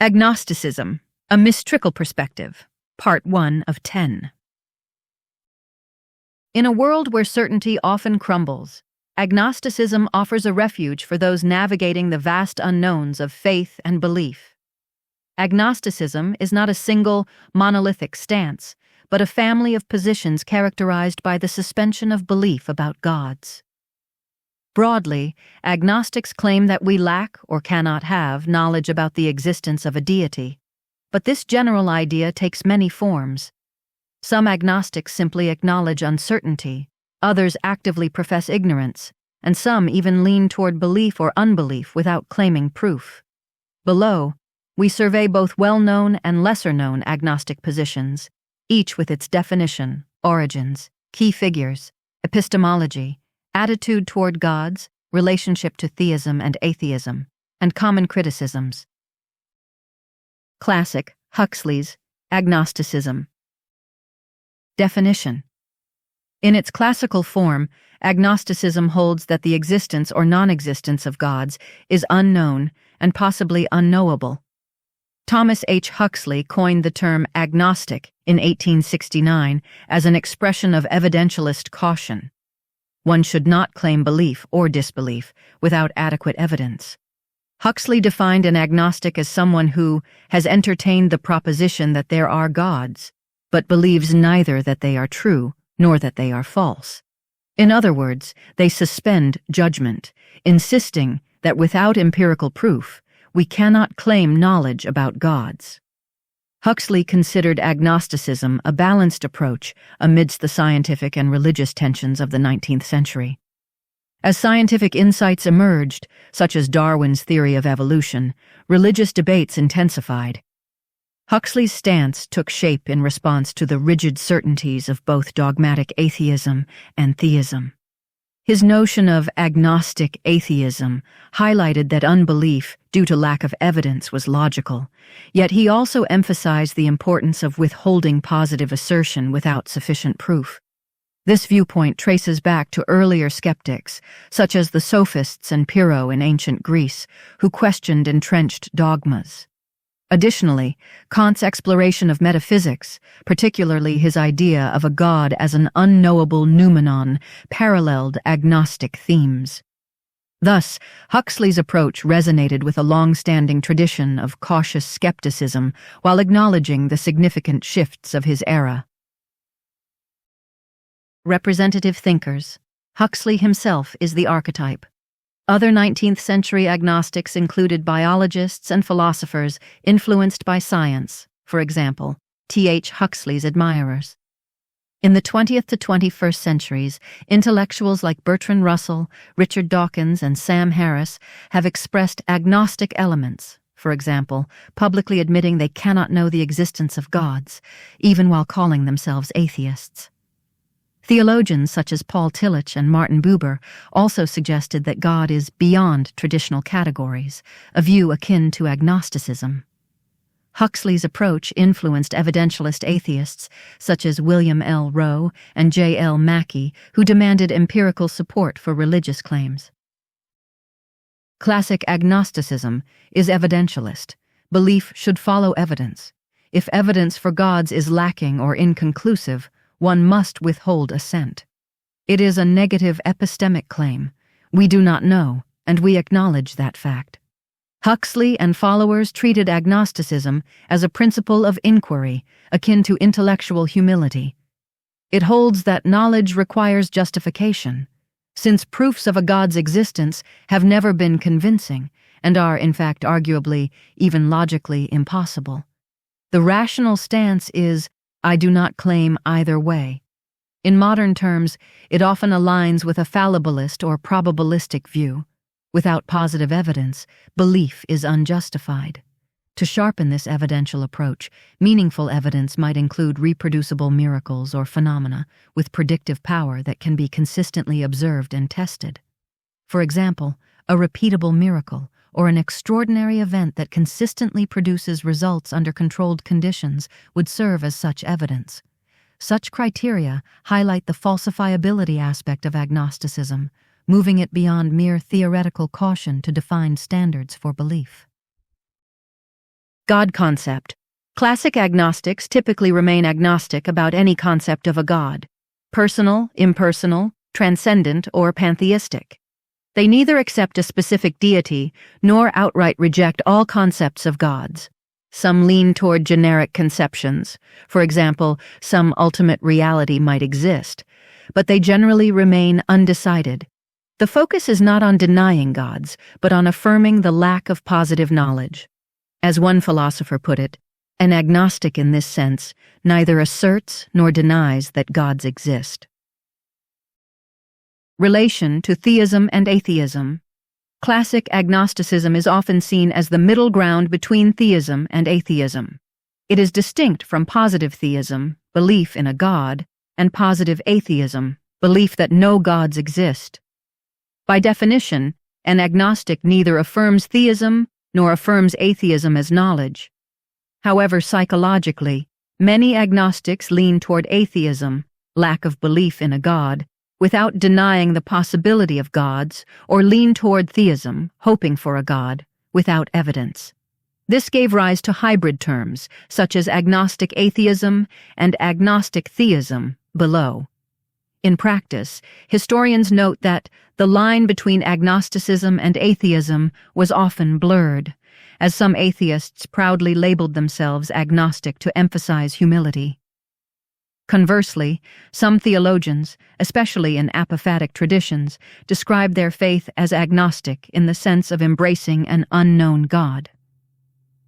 Agnosticism, a Mystrikal perspective, Part 1 of 10. In a world where certainty often crumbles, agnosticism offers a refuge for those navigating the vast unknowns of faith and belief. Agnosticism is not a single, monolithic stance, but a family of positions characterized by the suspension of belief about gods. Broadly, agnostics claim that we lack or cannot have knowledge about the existence of a deity, but this general idea takes many forms. Some agnostics simply acknowledge uncertainty, others actively profess ignorance, and some even lean toward belief or unbelief without claiming proof. Below, we survey both well-known and lesser-known agnostic positions, each with its definition, origins, key figures, epistemology, attitude toward gods, relationship to theism and atheism, and common criticisms. Classic, Huxley's, Agnosticism. Definition. In its classical form, agnosticism holds that the existence or non-existence of gods is unknown and possibly unknowable. Thomas H. Huxley coined the term agnostic in 1869 as an expression of evidentialist caution. One should not claim belief or disbelief without adequate evidence. Huxley defined an agnostic as someone who has entertained the proposition that there are gods, but believes neither that they are true nor that they are false. In other words, they suspend judgment, insisting that without empirical proof, we cannot claim knowledge about gods. Huxley considered agnosticism a balanced approach amidst the scientific and religious tensions of the 19th century. As scientific insights emerged, such as Darwin's theory of evolution, religious debates intensified. Huxley's stance took shape in response to the rigid certainties of both dogmatic atheism and theism. His notion of agnostic atheism highlighted that unbelief, due to lack of evidence, was logical, yet he also emphasized the importance of withholding positive assertion without sufficient proof. This viewpoint traces back to earlier skeptics, such as the sophists and Pyrrho in ancient Greece, who questioned entrenched dogmas. Additionally, Kant's exploration of metaphysics, particularly his idea of a god as an unknowable noumenon, paralleled agnostic themes. Thus, Huxley's approach resonated with a long-standing tradition of cautious skepticism while acknowledging the significant shifts of his era. Representative thinkers. Huxley himself is the archetype. Other 19th-century agnostics included biologists and philosophers influenced by science, for example, T.H. Huxley's admirers. In the 20th to 21st centuries, intellectuals like Bertrand Russell, Richard Dawkins, and Sam Harris have expressed agnostic elements, for example, publicly admitting they cannot know the existence of gods, even while calling themselves atheists. Theologians such as Paul Tillich and Martin Buber also suggested that God is beyond traditional categories, a view akin to agnosticism. Huxley's approach influenced evidentialist atheists such as William L. Rowe and J. L. Mackie, who demanded empirical support for religious claims. Classic agnosticism is evidentialist. Belief should follow evidence. If evidence for gods is lacking or inconclusive, one must withhold assent. It is a negative epistemic claim. We do not know, and we acknowledge that fact. Huxley and followers treated agnosticism as a principle of inquiry, akin to intellectual humility. It holds that knowledge requires justification, since proofs of a god's existence have never been convincing and are, in fact, arguably, even logically impossible. The rational stance is, I do not claim either way. In modern terms, it often aligns with a fallibilist or probabilistic view. Without positive evidence, belief is unjustified. To sharpen this evidential approach, meaningful evidence might include reproducible miracles or phenomena with predictive power that can be consistently observed and tested. For example, a repeatable miracle or an extraordinary event that consistently produces results under controlled conditions would serve as such evidence. Such criteria highlight the falsifiability aspect of agnosticism, moving it beyond mere theoretical caution to defined standards for belief. God concept. Classic agnostics typically remain agnostic about any concept of a God, personal, impersonal, transcendent, or pantheistic. They neither accept a specific deity nor outright reject all concepts of gods. Some lean toward generic conceptions. For example, some ultimate reality might exist, but they generally remain undecided. The focus is not on denying gods, but on affirming the lack of positive knowledge. As one philosopher put it, an agnostic in this sense neither asserts nor denies that gods exist. Relation to theism and atheism. Classic agnosticism is often seen as the middle ground between theism and atheism. It is distinct from positive theism, belief in a god, and positive atheism, belief that no gods exist. By definition, an agnostic neither affirms theism nor affirms atheism as knowledge. However, psychologically, many agnostics lean toward atheism, lack of belief in a god, without denying the possibility of gods, or lean toward theism, hoping for a god, without evidence. This gave rise to hybrid terms, such as agnostic atheism and agnostic theism, below. In practice, historians note that the line between agnosticism and atheism was often blurred, as some atheists proudly labeled themselves agnostic to emphasize humility. Conversely, some theologians, especially in apophatic traditions, describe their faith as agnostic in the sense of embracing an unknown God.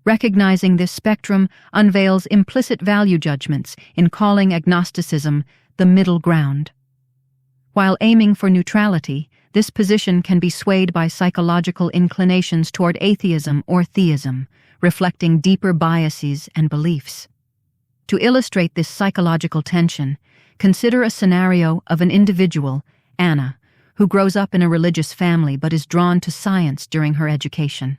Recognizing this spectrum unveils implicit value judgments in calling agnosticism the middle ground. While aiming for neutrality, this position can be swayed by psychological inclinations toward atheism or theism, reflecting deeper biases and beliefs. To illustrate this psychological tension, consider a scenario of an individual, Anna, who grows up in a religious family but is drawn to science during her education.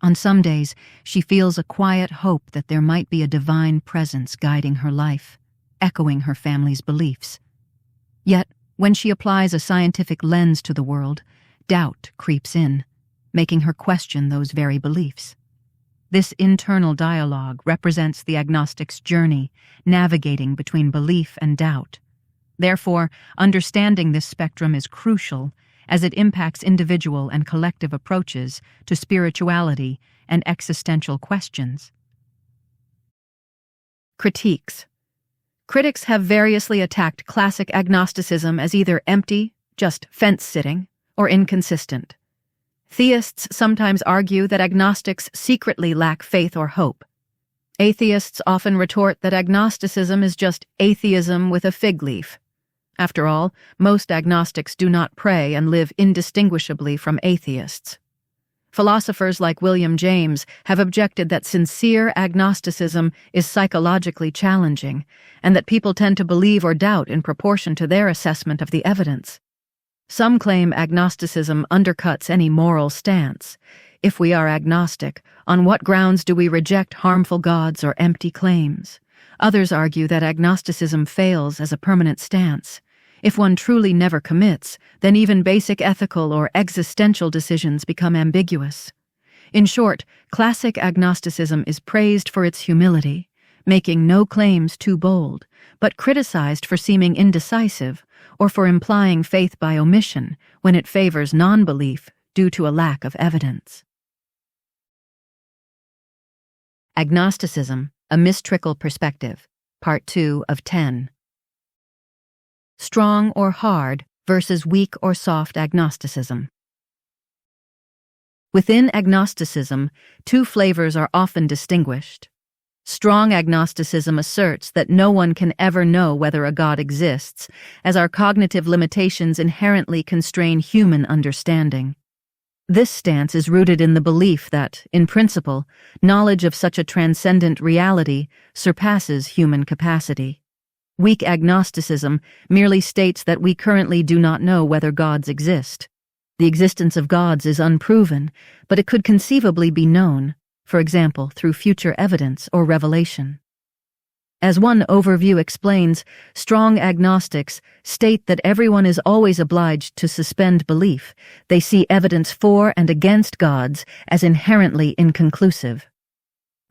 On some days, she feels a quiet hope that there might be a divine presence guiding her life, echoing her family's beliefs. Yet, when she applies a scientific lens to the world, doubt creeps in, making her question those very beliefs. This internal dialogue represents the agnostic's journey, navigating between belief and doubt. Therefore, understanding this spectrum is crucial, as it impacts individual and collective approaches to spirituality and existential questions. Critiques. Critics have variously attacked classic agnosticism as either empty, just fence-sitting, or inconsistent. Theists sometimes argue that agnostics secretly lack faith or hope. Atheists often retort that agnosticism is just atheism with a fig leaf. After all, most agnostics do not pray and live indistinguishably from atheists. Philosophers like William James have objected that sincere agnosticism is psychologically challenging, and that people tend to believe or doubt in proportion to their assessment of the evidence. Some claim agnosticism undercuts any moral stance. If we are agnostic, on what grounds do we reject harmful gods or empty claims? Others argue that agnosticism fails as a permanent stance. If one truly never commits, then even basic ethical or existential decisions become ambiguous. In short, classic agnosticism is praised for its humility, making no claims too bold, but criticized for seeming indecisive or for implying faith by omission when it favors non-belief due to a lack of evidence. Agnosticism, a Mystrikal Perspective, Part 2 of 10. Strong or hard versus weak or soft agnosticism. Within agnosticism, two flavors are often distinguished. Strong agnosticism asserts that no one can ever know whether a God exists, as our cognitive limitations inherently constrain human understanding. This stance is rooted in the belief that, in principle, knowledge of such a transcendent reality surpasses human capacity. Weak agnosticism merely states that we currently do not know whether gods exist. The existence of gods is unproven, but it could conceivably be known, for example, through future evidence or revelation. As one overview explains, strong agnostics state that everyone is always obliged to suspend belief. They see evidence for and against gods as inherently inconclusive.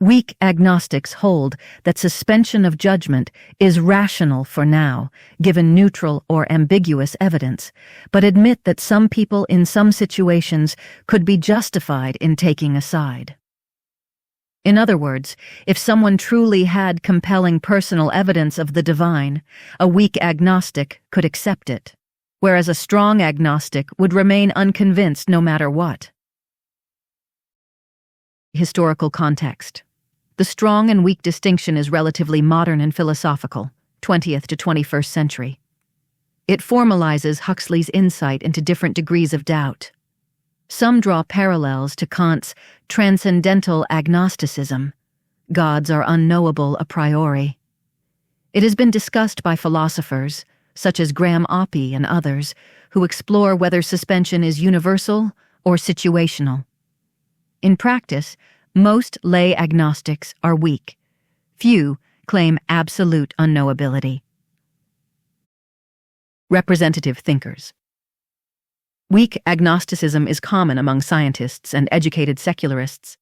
Weak agnostics hold that suspension of judgment is rational for now, given neutral or ambiguous evidence, but admit that some people in some situations could be justified in taking a side. In other words, if someone truly had compelling personal evidence of the divine, a weak agnostic could accept it, whereas a strong agnostic would remain unconvinced no matter what. Historical context. The strong and weak distinction is relatively modern and philosophical, 20th to 21st century. It formalizes Huxley's insight into different degrees of doubt. Some draw parallels to Kant's transcendental agnosticism. Gods are unknowable a priori. It has been discussed by philosophers, such as Graham Oppy and others, who explore whether suspension is universal or situational. In practice, most lay agnostics are weak. Few claim absolute unknowability. Representative thinkers. Weak agnosticism is common among scientists and educated secularists.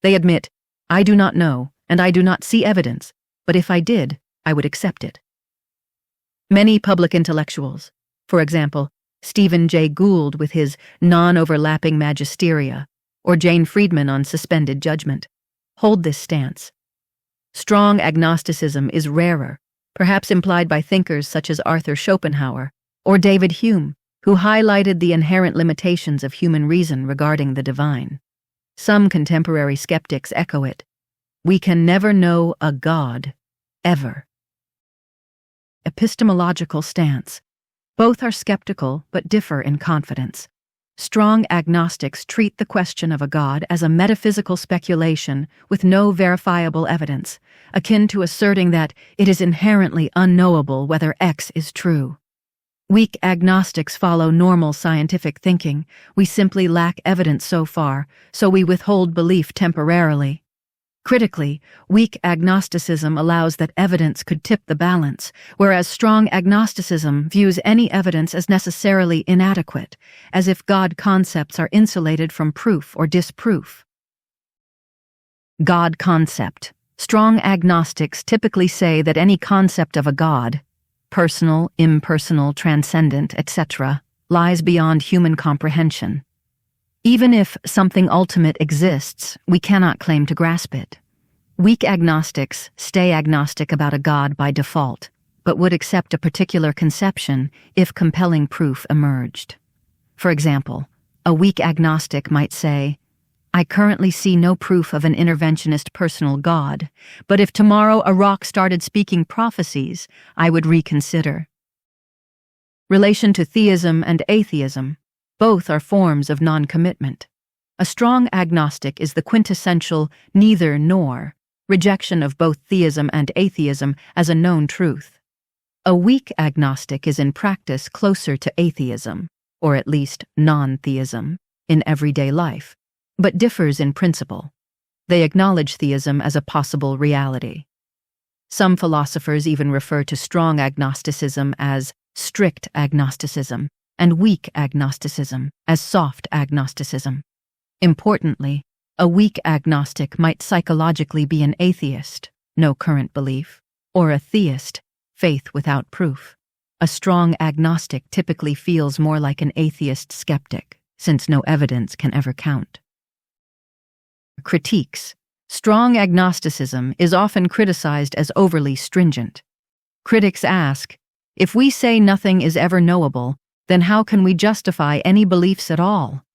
They admit, "I do not know, and I do not see evidence, but if I did, I would accept it." Many public intellectuals, for example, Stephen Jay Gould with his non-overlapping magisteria, or Jane Friedman on suspended judgment, hold this stance. Strong agnosticism is rarer, perhaps implied by thinkers such as Arthur Schopenhauer or David Hume, who highlighted the inherent limitations of human reason regarding the divine. Some contemporary skeptics echo it. We can never know a God, ever. Epistemological stance. Both are skeptical but differ in confidence. Strong agnostics treat the question of a God as a metaphysical speculation with no verifiable evidence, akin to asserting that it is inherently unknowable whether X is true. Weak agnostics follow normal scientific thinking. We simply lack evidence so far, so we withhold belief temporarily. Critically, weak agnosticism allows that evidence could tip the balance, whereas strong agnosticism views any evidence as necessarily inadequate, as if God concepts are insulated from proof or disproof. God concept. Strong agnostics typically say that any concept of a God, personal, impersonal, transcendent, etc., lies beyond human comprehension. Even if something ultimate exists, we cannot claim to grasp it. Weak agnostics stay agnostic about a God by default, but would accept a particular conception if compelling proof emerged. For example, a weak agnostic might say, "I currently see no proof of an interventionist personal God, but if tomorrow a rock started speaking prophecies, I would reconsider." Relation to theism and atheism. Both are forms of non-commitment. A strong agnostic is the quintessential neither nor, rejection of both theism and atheism as a known truth. A weak agnostic is in practice closer to atheism, or at least non-theism, in everyday life, but differs in principle. They acknowledge theism as a possible reality. Some philosophers even refer to strong agnosticism as strict agnosticism, and weak agnosticism as soft agnosticism. Importantly, a weak agnostic might psychologically be an atheist, no current belief, or a theist, faith without proof. A strong agnostic typically feels more like an atheist skeptic, since no evidence can ever count. Critiques. Strong agnosticism is often criticized as overly stringent. Critics ask, if we say nothing is ever knowable, then how can we justify any beliefs at all?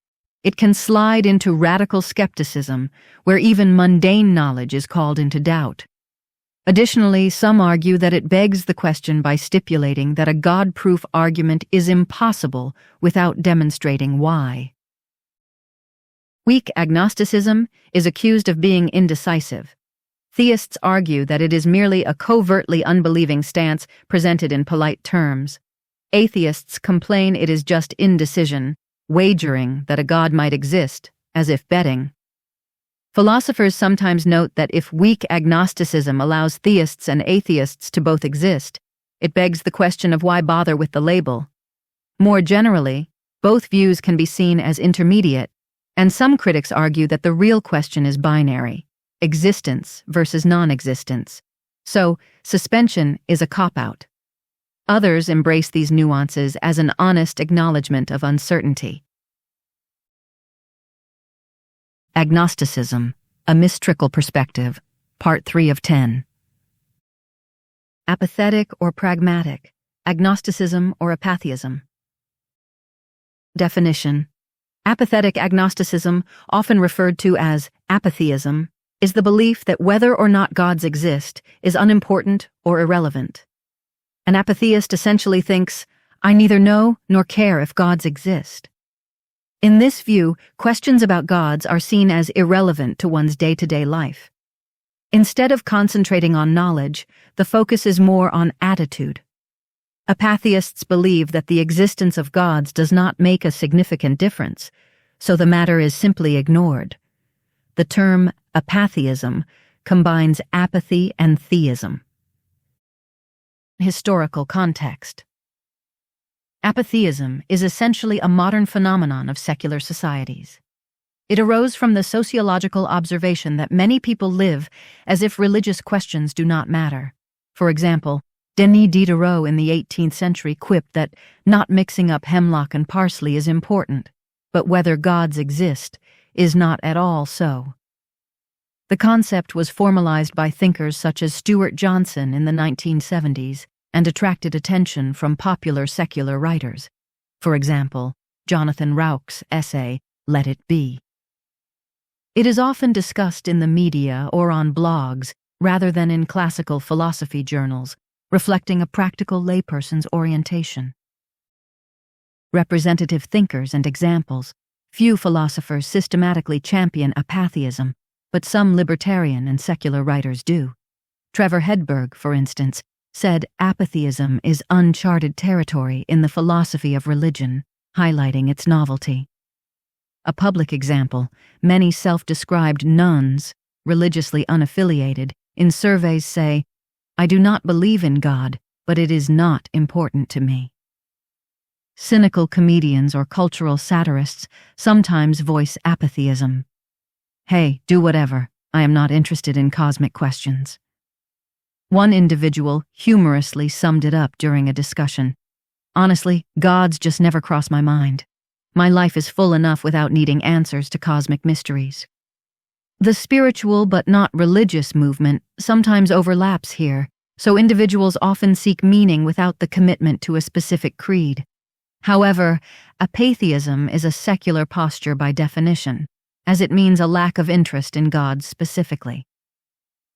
It can slide into radical skepticism, where even mundane knowledge is called into doubt. Additionally, some argue that it begs the question by stipulating that a God-proof argument is impossible without demonstrating why. Weak agnosticism is accused of being indecisive. Theists argue that it is merely a covertly unbelieving stance presented in polite terms. Atheists complain it is just indecision, wagering that a God might exist, as if betting. Philosophers sometimes note that if weak agnosticism allows theists and atheists to both exist, it begs the question of why bother with the label. More generally, both views can be seen as intermediate, and some critics argue that the real question is binary, existence versus non-existence. So, suspension is a cop-out. Others embrace these nuances as an honest acknowledgement of uncertainty. Agnosticism, a Mystrikal perspective, Part 3 of 10. Apathetic or pragmatic, agnosticism or apatheism. Definition: apathetic agnosticism, often referred to as apatheism, is the belief that whether or not gods exist is unimportant or irrelevant. An apatheist essentially thinks, I neither know nor care if gods exist. In this view, questions about gods are seen as irrelevant to one's day-to-day life. Instead of concentrating on knowledge, the focus is more on attitude. Apatheists believe that the existence of gods does not make a significant difference, so the matter is simply ignored. The term apatheism combines apathy and theism. Historical context. Apatheism is essentially a modern phenomenon of secular societies. It arose from the sociological observation that many people live as if religious questions do not matter. For example, Denis Diderot in the 18th century quipped that not mixing up hemlock and parsley is important, but whether gods exist is not at all so. The concept was formalized by thinkers such as Stuart Johnson in the 1970s and attracted attention from popular secular writers. For example, Jonathan Rauch's essay, Let It Be. It is often discussed in the media or on blogs rather than in classical philosophy journals, reflecting a practical layperson's orientation. Representative thinkers and examples. Few philosophers systematically champion apatheism, but some libertarian and secular writers do. Trevor Hedberg, for instance, said apatheism is uncharted territory in the philosophy of religion, highlighting its novelty. A public example, many self-described nuns, religiously unaffiliated, in surveys say, I do not believe in God, but it is not important to me. Cynical comedians or cultural satirists sometimes voice apatheism. Hey, do whatever. I am not interested in cosmic questions. One individual humorously summed it up during a discussion. Honestly, gods just never cross my mind. My life is full enough without needing answers to cosmic mysteries. The spiritual but not religious movement sometimes overlaps here, so individuals often seek meaning without the commitment to a specific creed. However, apatheism is a secular posture by definition, as it means a lack of interest in God specifically.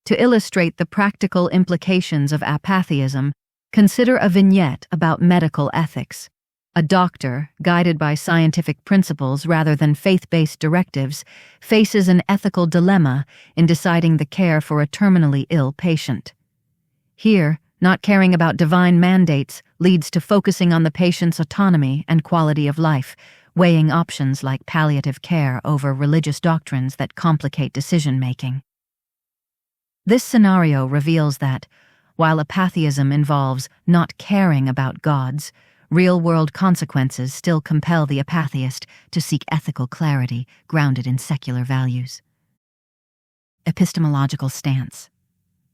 To illustrate the practical implications of apatheism, consider a vignette about medical ethics. A doctor, guided by scientific principles rather than faith-based directives, faces an ethical dilemma in deciding the care for a terminally ill patient. Here, not caring about divine mandates leads to focusing on the patient's autonomy and quality of life, weighing options like palliative care over religious doctrines that complicate decision-making. This scenario reveals that, while apatheism involves not caring about gods, real-world consequences still compel the apatheist to seek ethical clarity grounded in secular values. Epistemological stance.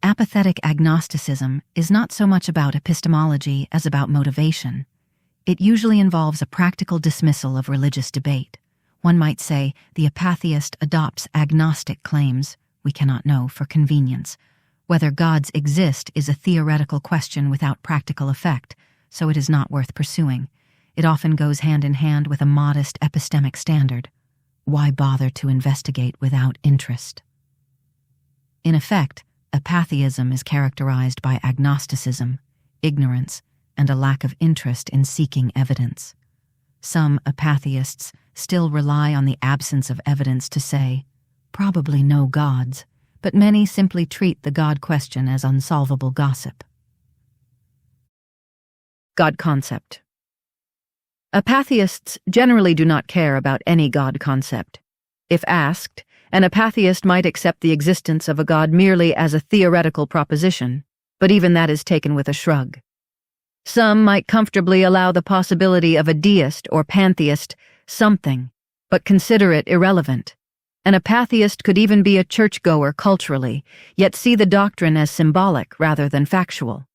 Apathetic agnosticism is not so much about epistemology as about motivation. It usually involves a practical dismissal of religious debate. One might say the apatheist adopts agnostic claims, we cannot know for convenience. Whether gods exist is a theoretical question without practical effect, so it is not worth pursuing. It often goes hand in hand with a modest epistemic standard. Why bother to investigate without interest? In effect, apatheism is characterized by agnosticism, ignorance, and a lack of interest in seeking evidence. Some apatheists still rely on the absence of evidence to say, probably no gods, but many simply treat the God question as unsolvable gossip. God concept. Apatheists generally do not care about any God concept. If asked, an apatheist might accept the existence of a God merely as a theoretical proposition, but even that is taken with a shrug. Some might comfortably allow the possibility of a deist or pantheist something, but consider it irrelevant. An apatheist could even be a churchgoer culturally, yet see the doctrine as symbolic rather than factual.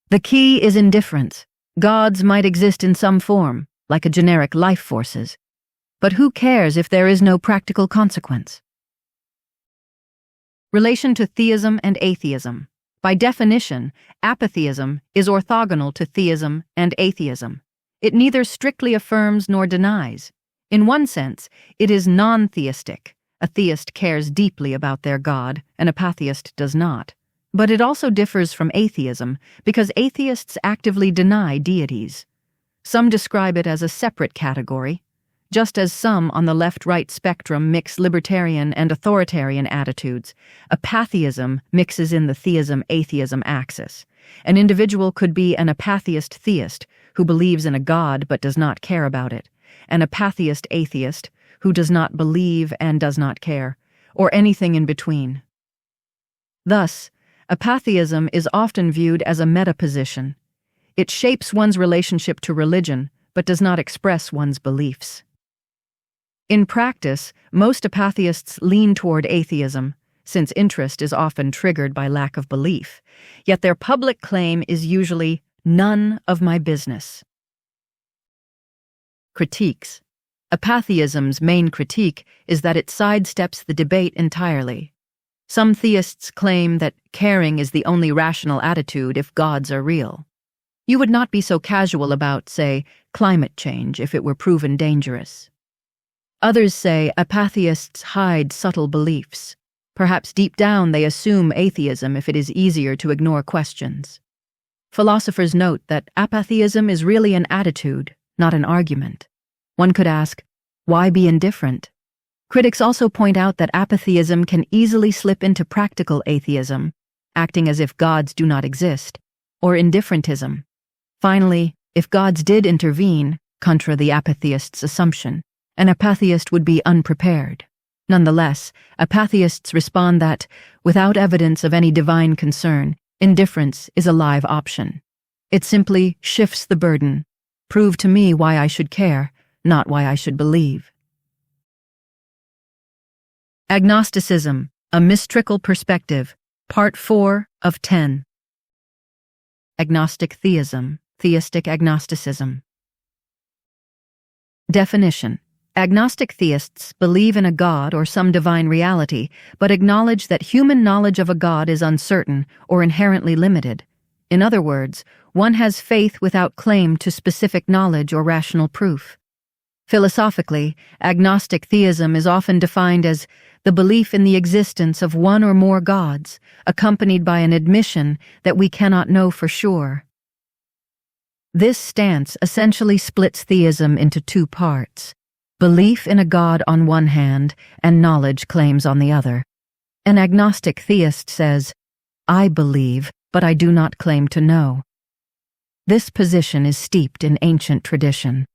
The key is indifference. Gods might exist in some form, like a generic life forces. But who cares if there is no practical consequence? Relation to theism and atheism. By definition, apatheism is orthogonal to theism and atheism. It neither strictly affirms nor denies. In one sense, it is non-theistic. A theist cares deeply about their God, an apatheist does not. But it also differs from atheism because atheists actively deny deities. Some describe it as a separate category, just as some on the left-right spectrum mix libertarian and authoritarian attitudes. Apatheism mixes in the theism-atheism axis. An individual could be an apatheist theist who believes in a God but does not care about it, an apatheist atheist who does not believe and does not care, or anything in between. Thus, apatheism is often viewed as a metaposition. It shapes one's relationship to religion, but does not express one's beliefs. In practice, most apatheists lean toward atheism, since interest is often triggered by lack of belief, yet their public claim is usually none of my business. Critiques. Apatheism's main critique is that it sidesteps the debate entirely. Some theists claim that caring is the only rational attitude if gods are real. You would not be so casual about, say, climate change if it were proven dangerous. Others say apatheists hide subtle beliefs. Perhaps deep down they assume atheism if it is easier to ignore questions. Philosophers note that apatheism is really an attitude, not an argument. One could ask, why be indifferent? Critics also point out that apatheism can easily slip into practical atheism, acting as if gods do not exist, or indifferentism. Finally, if gods did intervene, contra the apatheist's assumption, an apatheist would be unprepared. Nonetheless, apatheists respond that, without evidence of any divine concern, indifference is a live option. It simply shifts the burden. Prove to me why I should care, not why I should believe. Agnosticism, a Mystrikal Perspective, Part 4 of 10. Agnostic Theism, Theistic Agnosticism. Definition. Agnostic theists believe in a God or some divine reality, but acknowledge that human knowledge of a God is uncertain or inherently limited. In other words, one has faith without claim to specific knowledge or rational proof. Philosophically, agnostic theism is often defined as the belief in the existence of one or more gods, accompanied by an admission that we cannot know for sure. This stance essentially splits theism into two parts: belief in a God on one hand and knowledge claims on the other. An agnostic theist says, I believe, but I do not claim to know. This position is steeped in ancient tradition.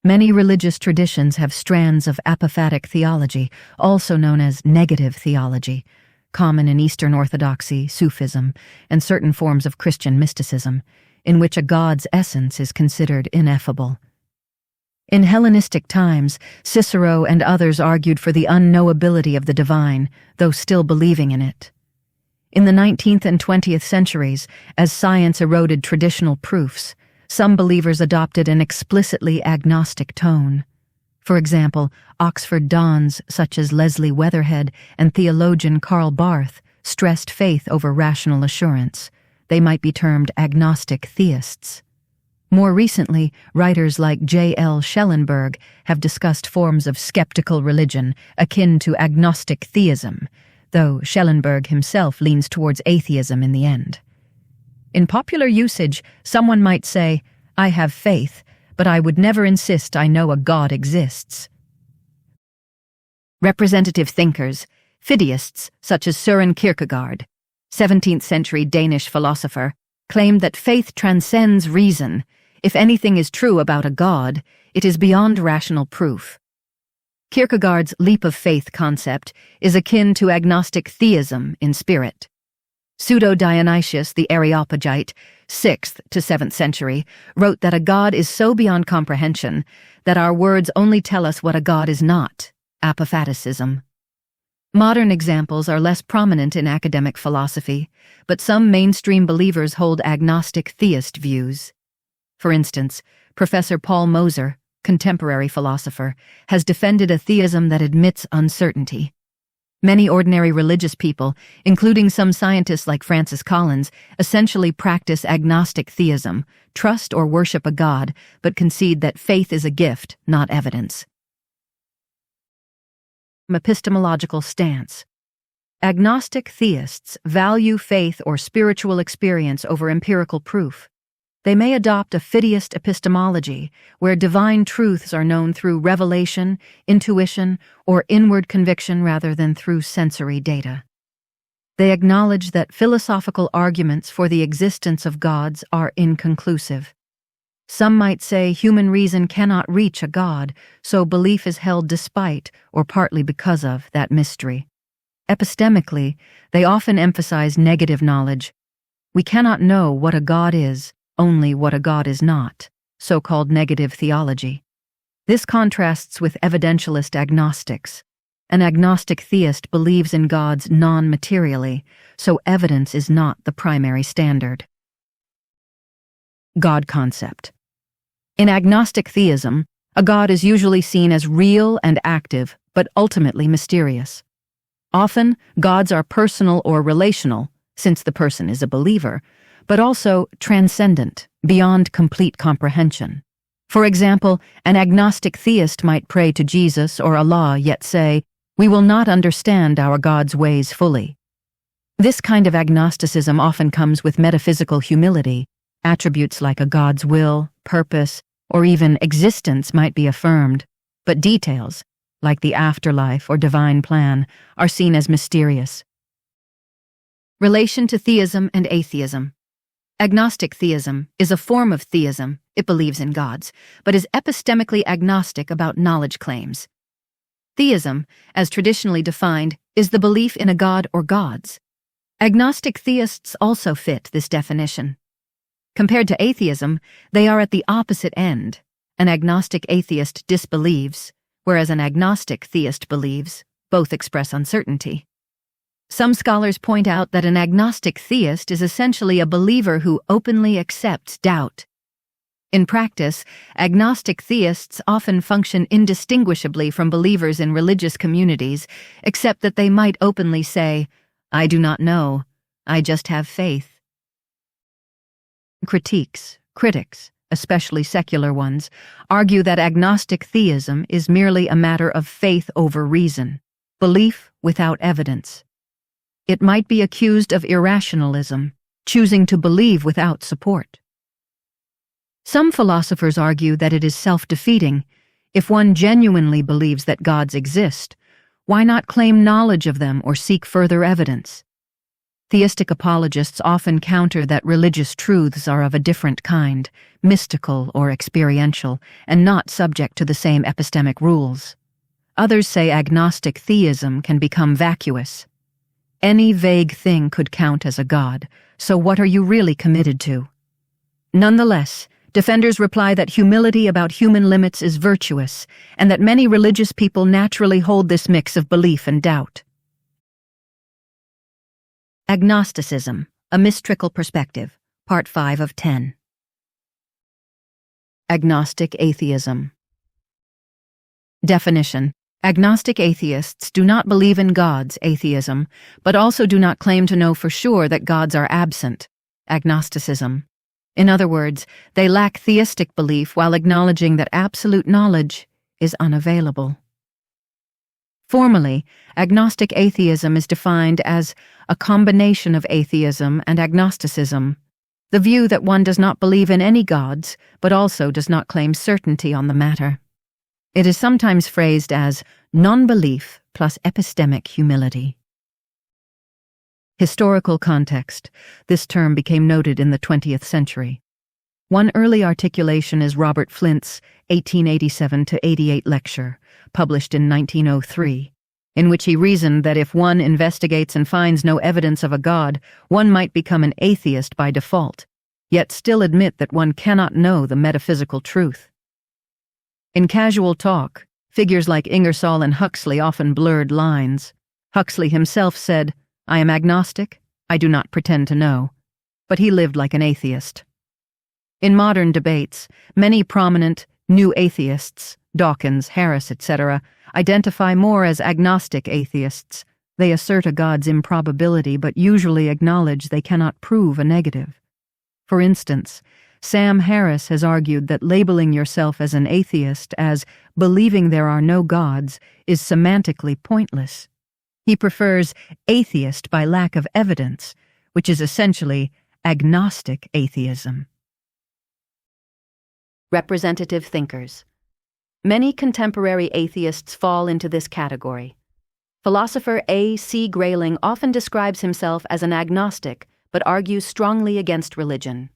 Many religious traditions have strands of apophatic theology, also known as negative theology, common in Eastern Orthodoxy, Sufism, and certain forms of Christian mysticism, in which a god's essence is considered ineffable. In Hellenistic times, Cicero and others argued for the unknowability of the divine, though still believing in it. In the 19th and 20th centuries, as science eroded traditional proofs, some believers adopted an explicitly agnostic tone. For example, Oxford dons such as Leslie Weatherhead and theologian Karl Barth stressed faith over rational assurance. They might be termed agnostic theists. More recently, writers like J.L. Schellenberg have discussed forms of skeptical religion akin to agnostic theism, though Schellenberg himself leans towards atheism in the end. In popular usage, someone might say, I have faith, but I would never insist I know a God exists. Representative thinkers, fideists such as Søren Kierkegaard, 17th-century Danish philosopher, claimed that faith transcends reason. If anything is true about a God, it is beyond rational proof. Kierkegaard's leap of faith concept is akin to agnostic theism in spirit. Pseudo-Dionysius the Areopagite, 6th to 7th century, wrote that a God is so beyond comprehension that our words only tell us what a God is not, Apatheticism. Modern examples are less prominent in academic philosophy, but some mainstream believers hold agnostic theist views. For instance, Professor Paul Moser, contemporary philosopher, has defended a theism that admits uncertainty. Many ordinary religious people, including some scientists like Francis Collins, essentially practice agnostic theism, trust or worship a god, but concede that faith is a gift, not evidence. Epistemological stance. Agnostic theists value faith or spiritual experience over empirical proof. They may adopt a fideist epistemology, where divine truths are known through revelation, intuition, or inward conviction rather than through sensory data. They acknowledge that philosophical arguments for the existence of gods are inconclusive. Some might say human reason cannot reach a god, so belief is held despite, or partly because of, that mystery. Epistemically, they often emphasize negative knowledge. We cannot know what a god is, only what a god is not, so-called negative theology. This contrasts with evidentialist agnostics. An agnostic theist believes in gods non-materially, so evidence is not the primary standard. God concept. In agnostic theism, a god is usually seen as real and active, but ultimately mysterious. Often, gods are personal or relational, since the person is a believer, but also transcendent, beyond complete comprehension. For example, an agnostic theist might pray to Jesus or Allah yet say, "We will not understand our God's ways fully." This kind of agnosticism often comes with metaphysical humility. Attributes like a god's will, purpose, or even existence might be affirmed, but details, like the afterlife or divine plan, are seen as mysterious. Relation to theism and atheism. Agnostic theism is a form of theism, it believes in gods, but is epistemically agnostic about knowledge claims. Theism, as traditionally defined, is the belief in a god or gods. Agnostic theists also fit this definition. Compared to atheism, they are at the opposite end. An agnostic atheist disbelieves, whereas an agnostic theist believes. Both express uncertainty. Some scholars point out that an agnostic theist is essentially a believer who openly accepts doubt. In practice, agnostic theists often function indistinguishably from believers in religious communities, except that they might openly say, "I do not know, I just have faith." Critics, especially secular ones, argue that agnostic theism is merely a matter of faith over reason, belief without evidence. It might be accused of irrationalism, choosing to believe without support. Some philosophers argue that it is self-defeating. If one genuinely believes that gods exist, why not claim knowledge of them or seek further evidence? Theistic apologists often counter that religious truths are of a different kind, mystical or experiential, and not subject to the same epistemic rules. Others say agnostic theism can become vacuous. Any vague thing could count as a god, so what are you really committed to? Nonetheless, defenders reply that humility about human limits is virtuous, and that many religious people naturally hold this mix of belief and doubt. Agnosticism, a Mystrikal Perspective, Part 5 of 10. Agnostic Atheism. Definition. Agnostic atheists do not believe in gods, atheism, but also do not claim to know for sure that gods are absent, agnosticism. In other words, they lack theistic belief while acknowledging that absolute knowledge is unavailable. Formally, agnostic atheism is defined as a combination of atheism and agnosticism, the view that one does not believe in any gods, but also does not claim certainty on the matter. It is sometimes phrased as non-belief plus epistemic humility. Historical context. This term became noted in the 20th century. One early articulation is Robert Flint's 1887-88 lecture, published in 1903, in which he reasoned that if one investigates and finds no evidence of a god, one might become an atheist by default, yet still admit that one cannot know the metaphysical truth. In casual talk, figures like Ingersoll and Huxley often blurred lines. Huxley himself said, "I am agnostic, I do not pretend to know," but he lived like an atheist. In modern debates, many prominent new atheists, Dawkins, Harris, etc., identify more as agnostic atheists. They assert a God's improbability but usually acknowledge they cannot prove a negative. For instance, Sam Harris has argued that labeling yourself as an atheist as believing there are no gods is semantically pointless. He prefers atheist by lack of evidence, which is essentially agnostic atheism. Representative thinkers. Many contemporary atheists fall into this category. Philosopher A. C. Grayling often describes himself as an agnostic, but argues strongly against religion.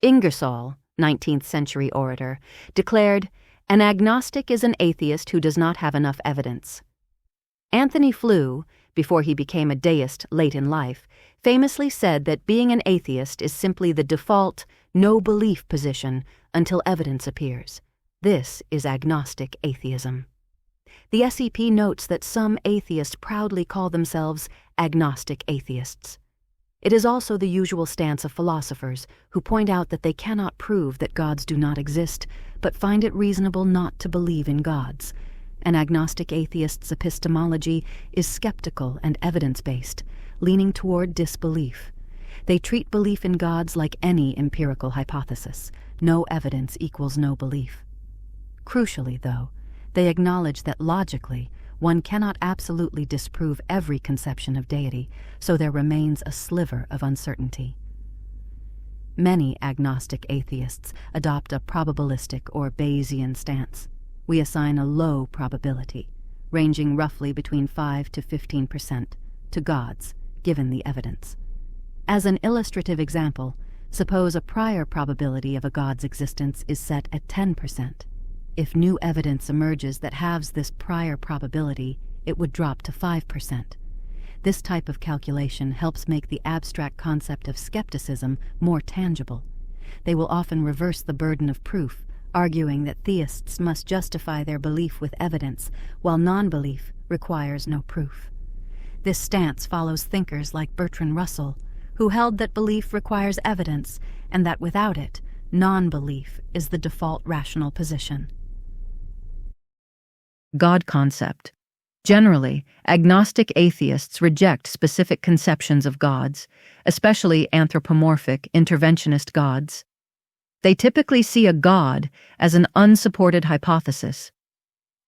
Ingersoll, 19th century orator, declared, "An agnostic is an atheist who does not have enough evidence." Anthony Flew, before he became a deist late in life, famously said that being an atheist is simply the default, no-belief position until evidence appears. This is agnostic atheism. The SEP notes that some atheists proudly call themselves agnostic atheists. It is also the usual stance of philosophers who point out that they cannot prove that gods do not exist, but find it reasonable not to believe in gods. An agnostic atheist's epistemology is skeptical and evidence-based, leaning toward disbelief. They treat belief in gods like any empirical hypothesis. No evidence equals no belief. Crucially, though, they acknowledge that logically, one cannot absolutely disprove every conception of deity, so there remains a sliver of uncertainty. Many agnostic atheists adopt a probabilistic or Bayesian stance. We assign a low probability, ranging roughly between 5 to 15%, to gods, given the evidence. As an illustrative example, suppose a prior probability of a god's existence is set at 10%. If new evidence emerges that halves this prior probability, it would drop to 5%. This type of calculation helps make the abstract concept of skepticism more tangible. They will often reverse the burden of proof, arguing that theists must justify their belief with evidence, while non-belief requires no proof. This stance follows thinkers like Bertrand Russell, who held that belief requires evidence, and that without it, non-belief is the default rational position. God concept. Generally, agnostic atheists reject specific conceptions of gods, especially anthropomorphic, interventionist gods. They typically see a god as an unsupported hypothesis.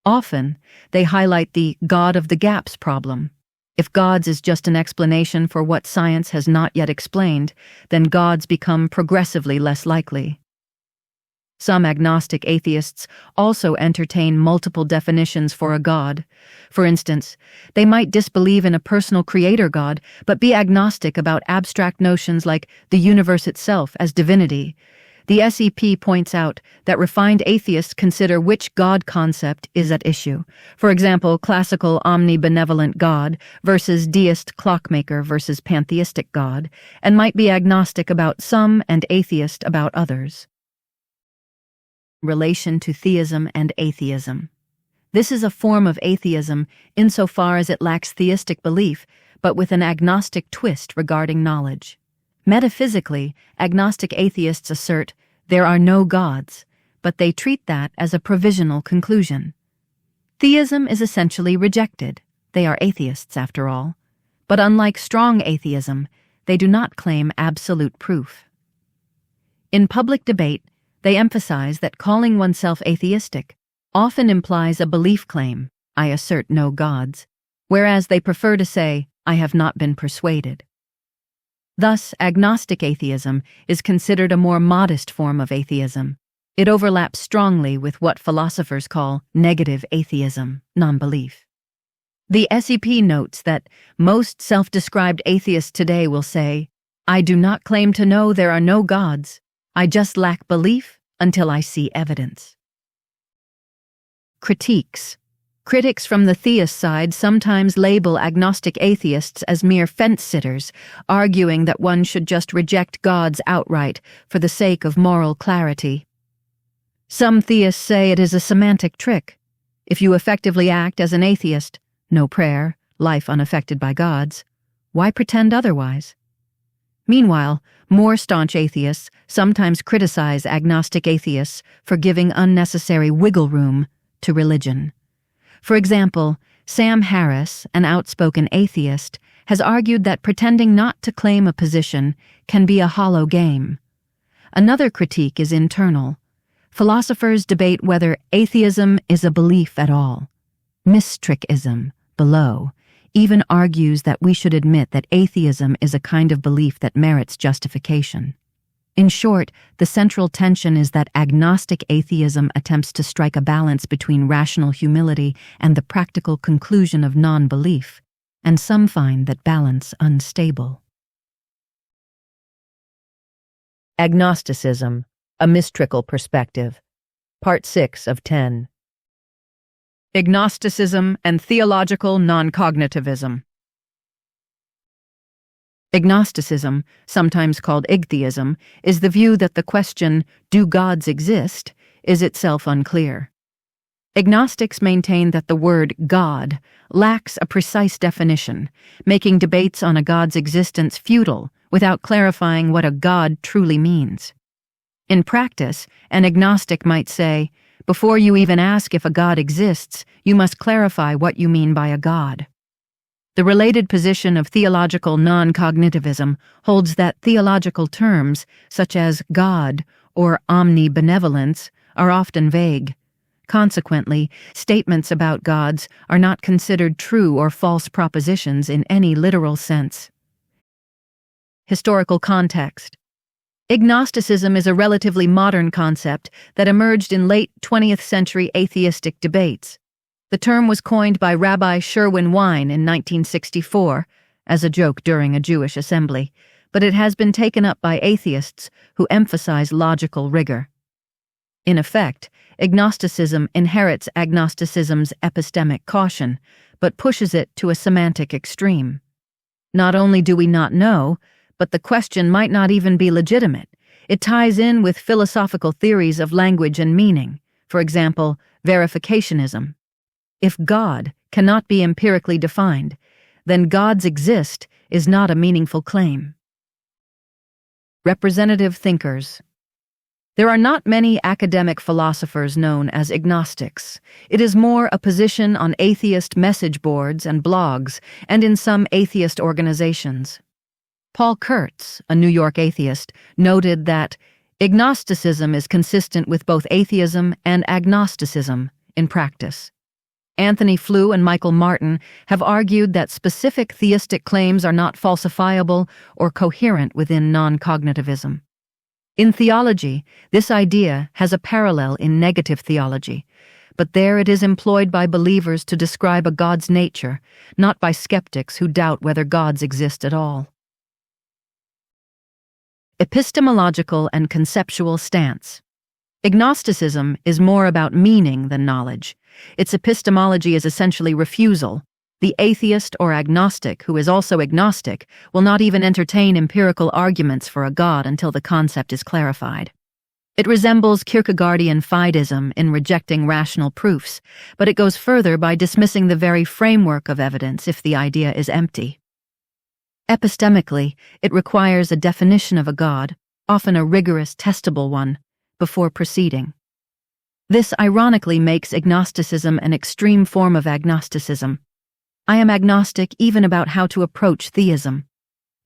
Often, they highlight the God of the gaps problem. If gods is just an explanation for what science has not yet explained, then gods become progressively less likely. Some agnostic atheists also entertain multiple definitions for a god. For instance, they might disbelieve in a personal creator god, but be agnostic about abstract notions like the universe itself as divinity. The SEP points out that refined atheists consider which God concept is at issue. For example, classical omnibenevolent God versus deist clockmaker versus pantheistic God, and might be agnostic about some and atheist about others. Relation to theism and atheism. This is a form of atheism insofar as it lacks theistic belief, but with an agnostic twist regarding knowledge. Metaphysically, agnostic atheists assert there are no gods, but they treat that as a provisional conclusion. Theism is essentially rejected. They are atheists, after all. But unlike strong atheism, they do not claim absolute proof. In public debate, they emphasize that calling oneself atheistic often implies a belief claim, I assert no gods, whereas they prefer to say, I have not been persuaded. Thus, agnostic atheism is considered a more modest form of atheism. It overlaps strongly with what philosophers call negative atheism, non-belief. The SEP notes that most self-described atheists today will say, I do not claim to know there are no gods. I just lack belief until I see evidence. Critiques. Critics from the theist side sometimes label agnostic atheists as mere fence-sitters, arguing that one should just reject gods outright for the sake of moral clarity. Some theists say it is a semantic trick. If you effectively act as an atheist, no prayer, life unaffected by God's, why pretend otherwise? Meanwhile, more staunch atheists sometimes criticize agnostic atheists for giving unnecessary wiggle room to religion. For example, Sam Harris, an outspoken atheist, has argued that pretending not to claim a position can be a hollow game. Another critique is internal. Philosophers debate whether atheism is a belief at all. Mystrikism, below, even argues that we should admit that atheism is a kind of belief that merits justification. In short, the central tension is that agnostic atheism attempts to strike a balance between rational humility and the practical conclusion of non-belief, and some find that balance unstable. Agnosticism, a Mystrikal perspective. Part 6 of 10. Agnosticism and Theological Noncognitivism. Agnosticism, sometimes called igtheism, is the view that the question, "Do gods exist?" is itself unclear. Agnostics maintain that the word God lacks a precise definition, making debates on a god's existence futile without clarifying what a god truly means. In practice, an agnostic might say, before you even ask if a god exists, you must clarify what you mean by a god. The related position of theological noncognitivism holds that theological terms, such as God or omnibenevolence, are often vague. Consequently, statements about gods are not considered true or false propositions in any literal sense. Historical context. Agnosticism is a relatively modern concept that emerged in late 20th century atheistic debates. The term was coined by Rabbi Sherwin Wine in 1964 as a joke during a Jewish assembly, but it has been taken up by atheists who emphasize logical rigor. In effect, agnosticism inherits agnosticism's epistemic caution, but pushes it to a semantic extreme. Not only do we not know, but the question might not even be legitimate. It ties in with philosophical theories of language and meaning, for example, verificationism. If God cannot be empirically defined, then gods exist is not a meaningful claim. Representative thinkers. There are not many academic philosophers known as agnostics. It is more a position on atheist message boards and blogs, and in some atheist organizations. Paul Kurtz, a New York atheist, noted that agnosticism is consistent with both atheism and agnosticism in practice. Anthony Flew and Michael Martin have argued that specific theistic claims are not falsifiable or coherent within non-cognitivism. In theology, this idea has a parallel in negative theology, but there it is employed by believers to describe a God's nature, not by skeptics who doubt whether gods exist at all. Epistemological and conceptual stance. Agnosticism is more about meaning than knowledge. Its epistemology is essentially refusal. The atheist or agnostic who is also agnostic will not even entertain empirical arguments for a God until the concept is clarified. It resembles Kierkegaardian fideism in rejecting rational proofs, but it goes further by dismissing the very framework of evidence if the idea is empty. Epistemically, it requires a definition of a God, often a rigorous, testable one, before proceeding. This ironically makes agnosticism an extreme form of agnosticism. I am agnostic even about how to approach theism.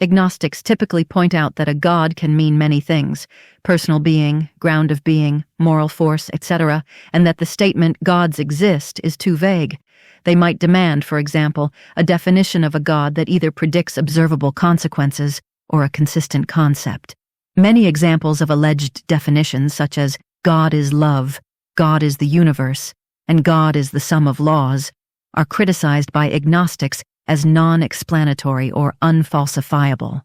Agnostics typically point out that a God can mean many things, personal being, ground of being, moral force, etc., and that the statement "gods exist" is too vague. They might demand, for example, a definition of a God that either predicts observable consequences or a consistent concept. Many examples of alleged definitions, such as God is love, God is the universe, and God is the sum of laws, are criticized by agnostics as non-explanatory or unfalsifiable.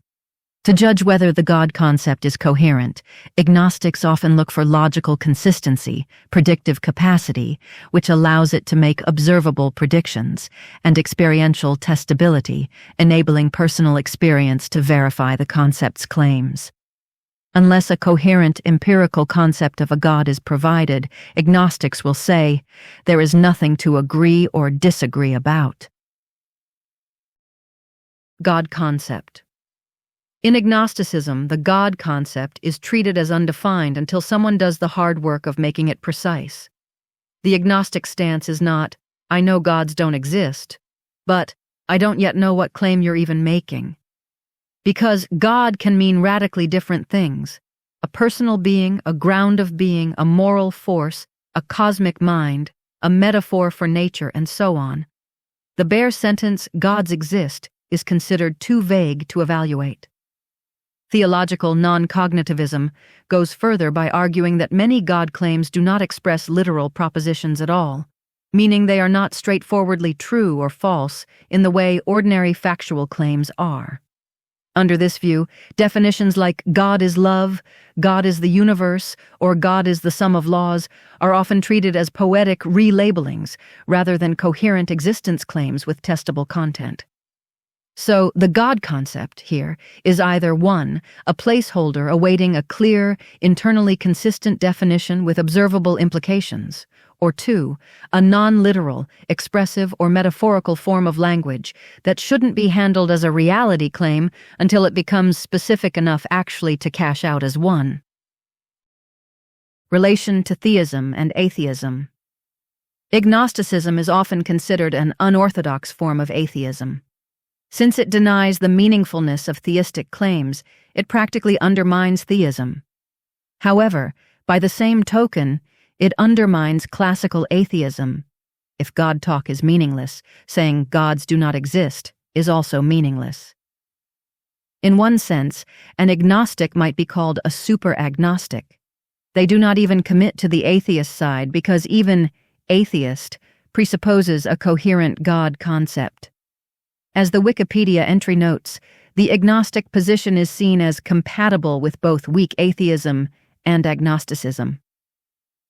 To judge whether the God concept is coherent, agnostics often look for logical consistency, predictive capacity, which allows it to make observable predictions, and experiential testability, enabling personal experience to verify the concept's claims. Unless a coherent empirical concept of a God is provided, agnostics will say, there is nothing to agree or disagree about. God concept. In agnosticism, the God concept is treated as undefined until someone does the hard work of making it precise. The agnostic stance is not, I know gods don't exist, but I don't yet know what claim you're even making. Because God can mean radically different things: a personal being, a ground of being, a moral force, a cosmic mind, a metaphor for nature, and so on. The bare sentence, gods exist, is considered too vague to evaluate. Theological noncognitivism goes further by arguing that many God claims do not express literal propositions at all, meaning they are not straightforwardly true or false in the way ordinary factual claims are. Under this view, definitions like God is love, God is the universe, or God is the sum of laws are often treated as poetic relabelings rather than coherent existence claims with testable content. So, the God concept here is either 1, a placeholder awaiting a clear, internally consistent definition with observable implications, or 2, a non-literal, expressive, or metaphorical form of language that shouldn't be handled as a reality claim until it becomes specific enough actually to cash out as one. Relation to theism and atheism. Agnosticism is often considered an unorthodox form of atheism. Since it denies the meaningfulness of theistic claims, it practically undermines theism. However, by the same token, it undermines classical atheism. If God talk is meaningless, saying gods do not exist is also meaningless. In one sense, an agnostic might be called a super-agnostic. They do not even commit to the atheist side because even atheist presupposes a coherent God concept. As the Wikipedia entry notes, the agnostic position is seen as compatible with both weak atheism and agnosticism.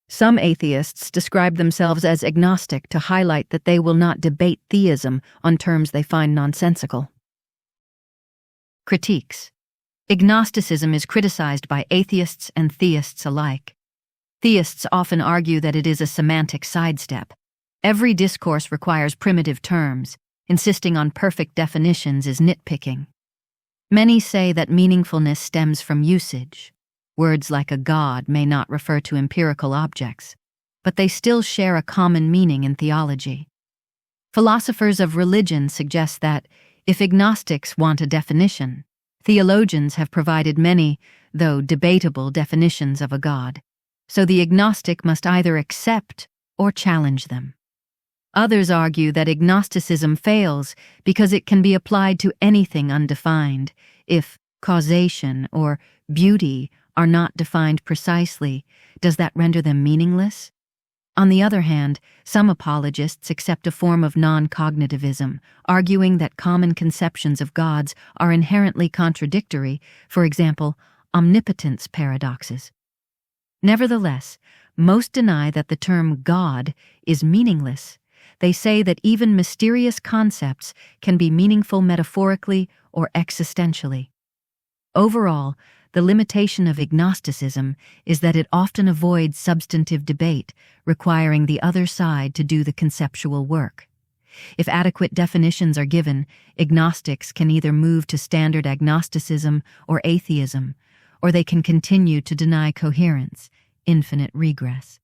Some atheists describe themselves as agnostic to highlight that they will not debate theism on terms they find nonsensical. Critiques. Agnosticism is criticized by atheists and theists alike. Theists often argue that it is a semantic sidestep. Every discourse requires primitive terms. Insisting on perfect definitions is nitpicking. Many say that meaningfulness stems from usage. Words like a god may not refer to empirical objects, but they still share a common meaning in theology. Philosophers of religion suggest that, if agnostics want a definition, theologians have provided many, though debatable, definitions of a god, so the agnostic must either accept or challenge them. Others argue that agnosticism fails because it can be applied to anything undefined. If causation or beauty are not defined precisely, does that render them meaningless? On the other hand, some apologists accept a form of non-cognitivism, arguing that common conceptions of gods are inherently contradictory, for example, omnipotence paradoxes. Nevertheless, most deny that the term God is meaningless. They say that even mysterious concepts can be meaningful metaphorically or existentially. Overall, the limitation of agnosticism is that it often avoids substantive debate, requiring the other side to do the conceptual work. If adequate definitions are given, agnostics can either move to standard agnosticism or atheism, or they can continue to deny coherence, infinite regress.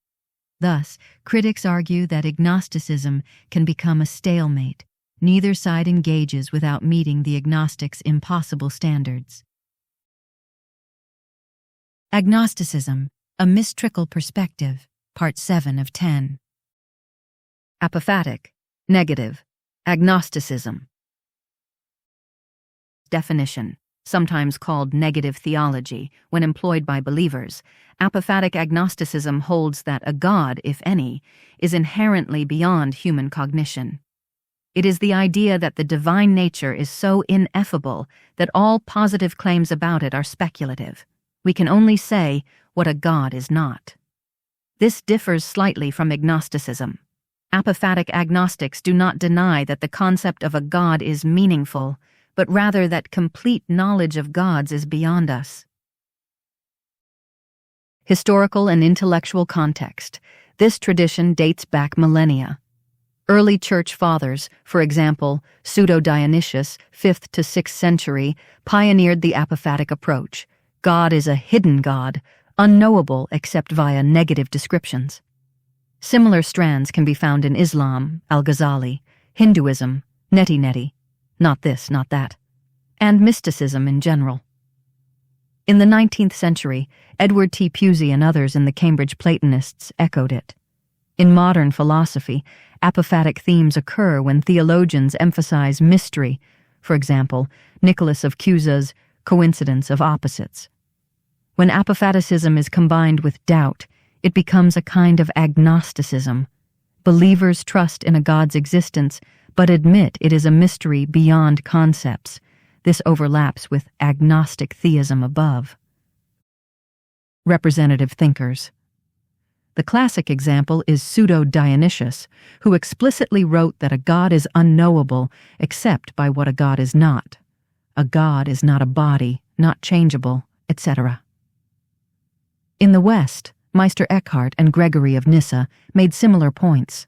Thus, critics argue that agnosticism can become a stalemate. Neither side engages without meeting the agnostic's impossible standards. Agnosticism, a Mystrikal perspective, Part 7 of 10. Apophatic, negative, agnosticism. Definition. Sometimes called negative theology, when employed by believers, apophatic agnosticism holds that a God, if any, is inherently beyond human cognition. It is the idea that the divine nature is so ineffable that all positive claims about it are speculative. We can only say what a God is not. This differs slightly from agnosticism. Apophatic agnostics do not deny that the concept of a God is meaningful, but rather that complete knowledge of gods is beyond us. Historical and intellectual context. This tradition dates back millennia. Early church fathers, for example, Pseudo-Dionysius, 5th to 6th century, pioneered the apophatic approach. God is a hidden God, unknowable except via negative descriptions. Similar strands can be found in Islam, Al-Ghazali, Hinduism, neti-neti, not this, not that, and mysticism in general. In the 19th century, Edward T. Pusey and others in the Cambridge Platonists echoed it. In modern philosophy, apophatic themes occur when theologians emphasize mystery, for example, Nicholas of Cusa's coincidence of opposites. When apophaticism is combined with doubt, it becomes a kind of agnosticism. Believers trust in a God's existence, but admit it is a mystery beyond concepts. This overlaps with agnostic theism above. Representative thinkers. The classic example is Pseudo-Dionysius, who explicitly wrote that a God is unknowable except by what a God is not. A God is not a body, not changeable, etc. In the West, Meister Eckhart and Gregory of Nyssa made similar points.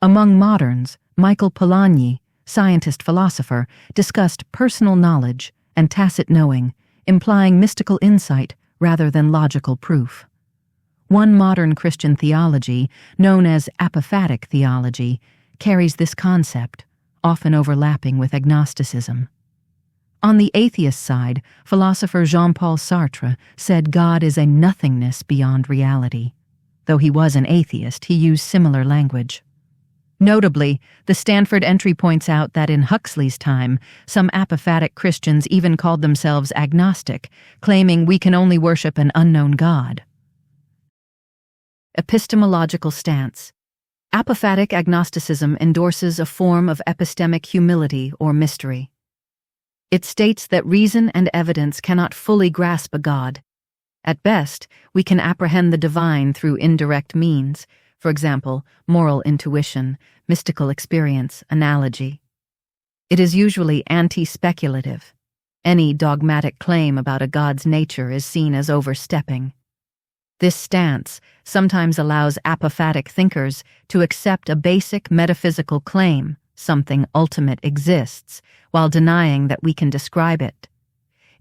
Among moderns, Michael Polanyi, scientist-philosopher, discussed personal knowledge and tacit knowing, implying mystical insight rather than logical proof. One modern Christian theology, known as apophatic theology, carries this concept, often overlapping with agnosticism. On the atheist side, philosopher Jean-Paul Sartre said God is a nothingness beyond reality. Though he was an atheist, he used similar language. Notably, the Stanford entry points out that in Huxley's time, some apophatic Christians even called themselves agnostic, claiming we can only worship an unknown God. Epistemological stance. Apophatic agnosticism endorses a form of epistemic humility or mystery. It states that reason and evidence cannot fully grasp a God. At best, we can apprehend the divine through indirect means, for example, moral intuition, mystical experience, analogy. It is usually anti-speculative. Any dogmatic claim about a God's nature is seen as overstepping. This stance sometimes allows apophatic thinkers to accept a basic metaphysical claim, something ultimate exists, while denying that we can describe it.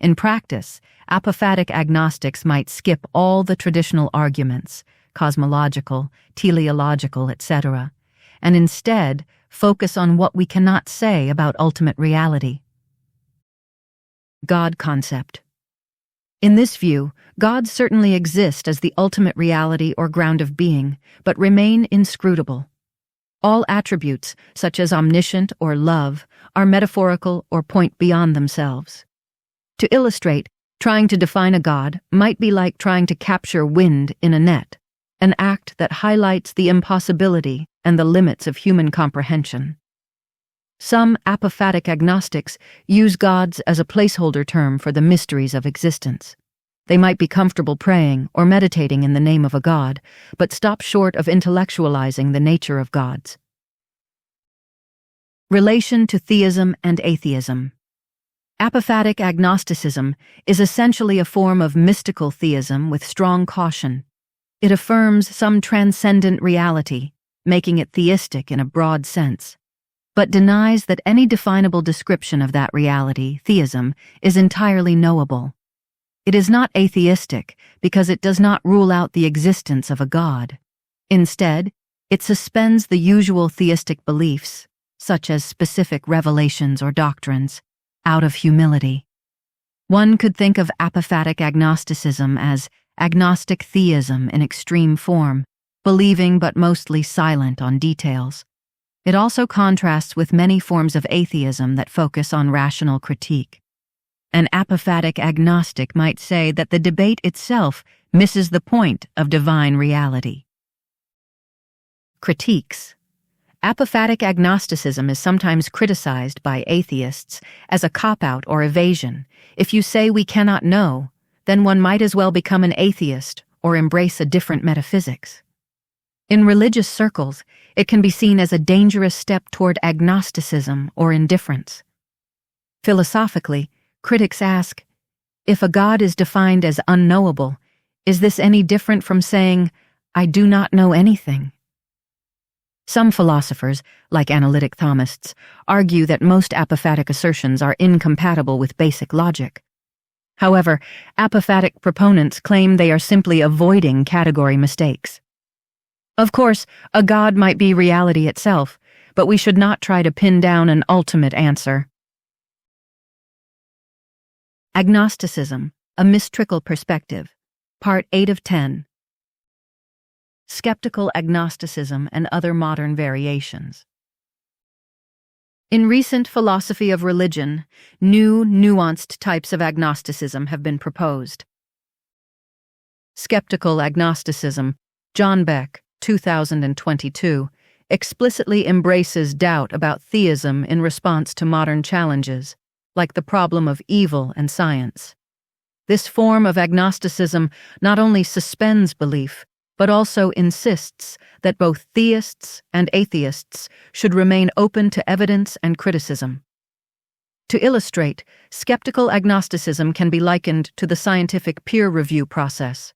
In practice, apophatic agnostics might skip all the traditional arguments, cosmological, teleological, etc., and instead focus on what we cannot say about ultimate reality. God concept. In this view, gods certainly exist as the ultimate reality or ground of being, but remain inscrutable. All attributes, such as omniscient or love, are metaphorical or point beyond themselves. To illustrate, trying to define a god might be like trying to capture wind in a net, an act that highlights the impossibility and the limits of human comprehension. Some apophatic agnostics use gods as a placeholder term for the mysteries of existence. They might be comfortable praying or meditating in the name of a god, but stop short of intellectualizing the nature of gods. Relation to theism and atheism. Apophatic agnosticism is essentially a form of mystical theism with strong caution. It affirms some transcendent reality, making it theistic in a broad sense, but denies that any definable description of that reality, theism, is entirely knowable. It is not atheistic because it does not rule out the existence of a god. Instead, it suspends the usual theistic beliefs, such as specific revelations or doctrines, out of humility. One could think of apophatic agnosticism as agnostic theism in extreme form, believing but mostly silent on details. It also contrasts with many forms of atheism that focus on rational critique. An apophatic agnostic might say that the debate itself misses the point of divine reality. Critiques. Apophatic agnosticism is sometimes criticized by atheists as a cop-out or evasion. If you say we cannot know, then one might as well become an atheist or embrace a different metaphysics. In religious circles, it can be seen as a dangerous step toward agnosticism or indifference. Philosophically, critics ask, if a God is defined as unknowable, is this any different from saying, I do not know anything? Some philosophers, like analytic Thomists, argue that most apophatic assertions are incompatible with basic logic. However, apophatic proponents claim they are simply avoiding category mistakes. Of course, a God might be reality itself, but we should not try to pin down an ultimate answer. Agnosticism, a Mystrikal perspective, Part 8 of 10. Skeptical agnosticism and other modern variations. In recent philosophy of religion, new, nuanced types of agnosticism have been proposed. Skeptical agnosticism, John Beck, 2022, explicitly embraces doubt about theism in response to modern challenges, like the problem of evil and science. This form of agnosticism not only suspends belief, but also insists that both theists and atheists should remain open to evidence and criticism. To illustrate, skeptical agnosticism can be likened to the scientific peer review process.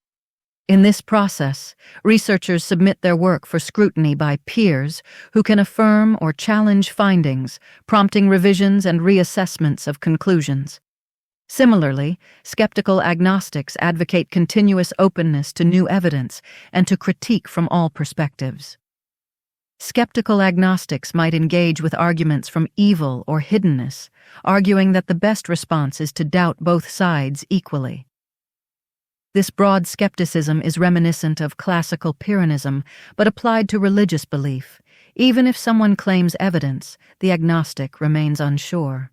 In this process, researchers submit their work for scrutiny by peers who can affirm or challenge findings, prompting revisions and reassessments of conclusions. Similarly, skeptical agnostics advocate continuous openness to new evidence and to critique from all perspectives. Skeptical agnostics might engage with arguments from evil or hiddenness, arguing that the best response is to doubt both sides equally. This broad skepticism is reminiscent of classical Pyrrhonism, but applied to religious belief. Even if someone claims evidence, the agnostic remains unsure.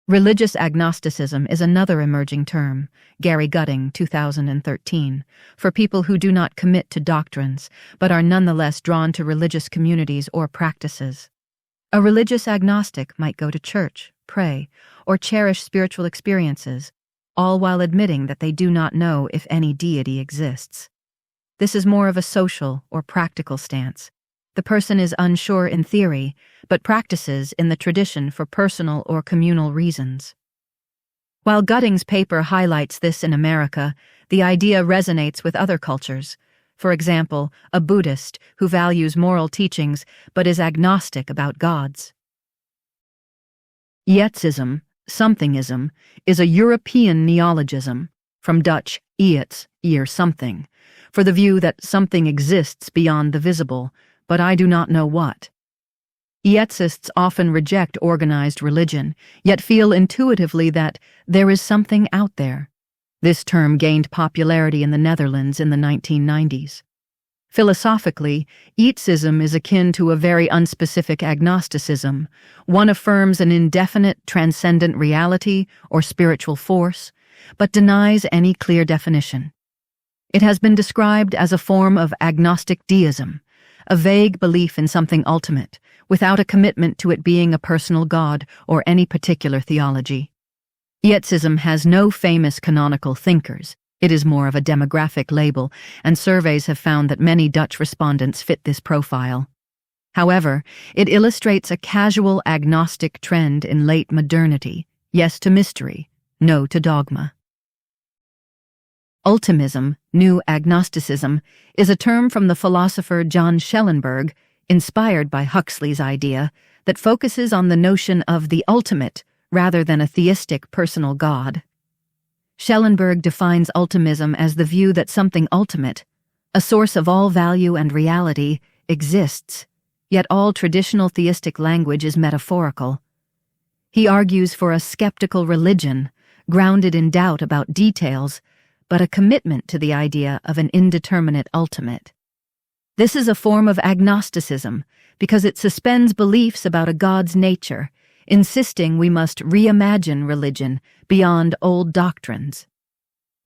Religious agnosticism is another emerging term, Gary Gutting, 2013, for people who do not commit to doctrines, but are nonetheless drawn to religious communities or practices. A religious agnostic might go to church, pray, or cherish spiritual experiences, all while admitting that they do not know if any deity exists. This is more of a social or practical stance. The person is unsure in theory, but practices in the tradition for personal or communal reasons. While Gutting's paper highlights this in America, the idea resonates with other cultures. For example, a Buddhist who values moral teachings but is agnostic about gods. Ethosism, somethingism, is a European neologism, from Dutch iets, ear something, for the view that something exists beyond the visible, but I do not know what. Ethosists often reject organized religion, yet feel intuitively that there is something out there. This term gained popularity in the Netherlands in the 1990s. Philosophically, ethosism is akin to a very unspecific agnosticism. One affirms an indefinite, transcendent reality or spiritual force, but denies any clear definition. It has been described as a form of agnostic deism, a vague belief in something ultimate, without a commitment to it being a personal god or any particular theology. Ethosism has no famous canonical thinkers. It is more of a demographic label, and surveys have found that many Dutch respondents fit this profile. However, it illustrates a casual agnostic trend in late modernity, yes to mystery, no to dogma. Ultimism, new agnosticism, is a term from the philosopher John Schellenberg, inspired by Huxley's idea, that focuses on the notion of the ultimate rather than a theistic personal God. Schellenberg defines ultimism as the view that something ultimate, a source of all value and reality, exists, yet all traditional theistic language is metaphorical. He argues for a skeptical religion, grounded in doubt about details, but a commitment to the idea of an indeterminate ultimate. This is a form of agnosticism because it suspends beliefs about a God's nature, insisting we must reimagine religion beyond old doctrines.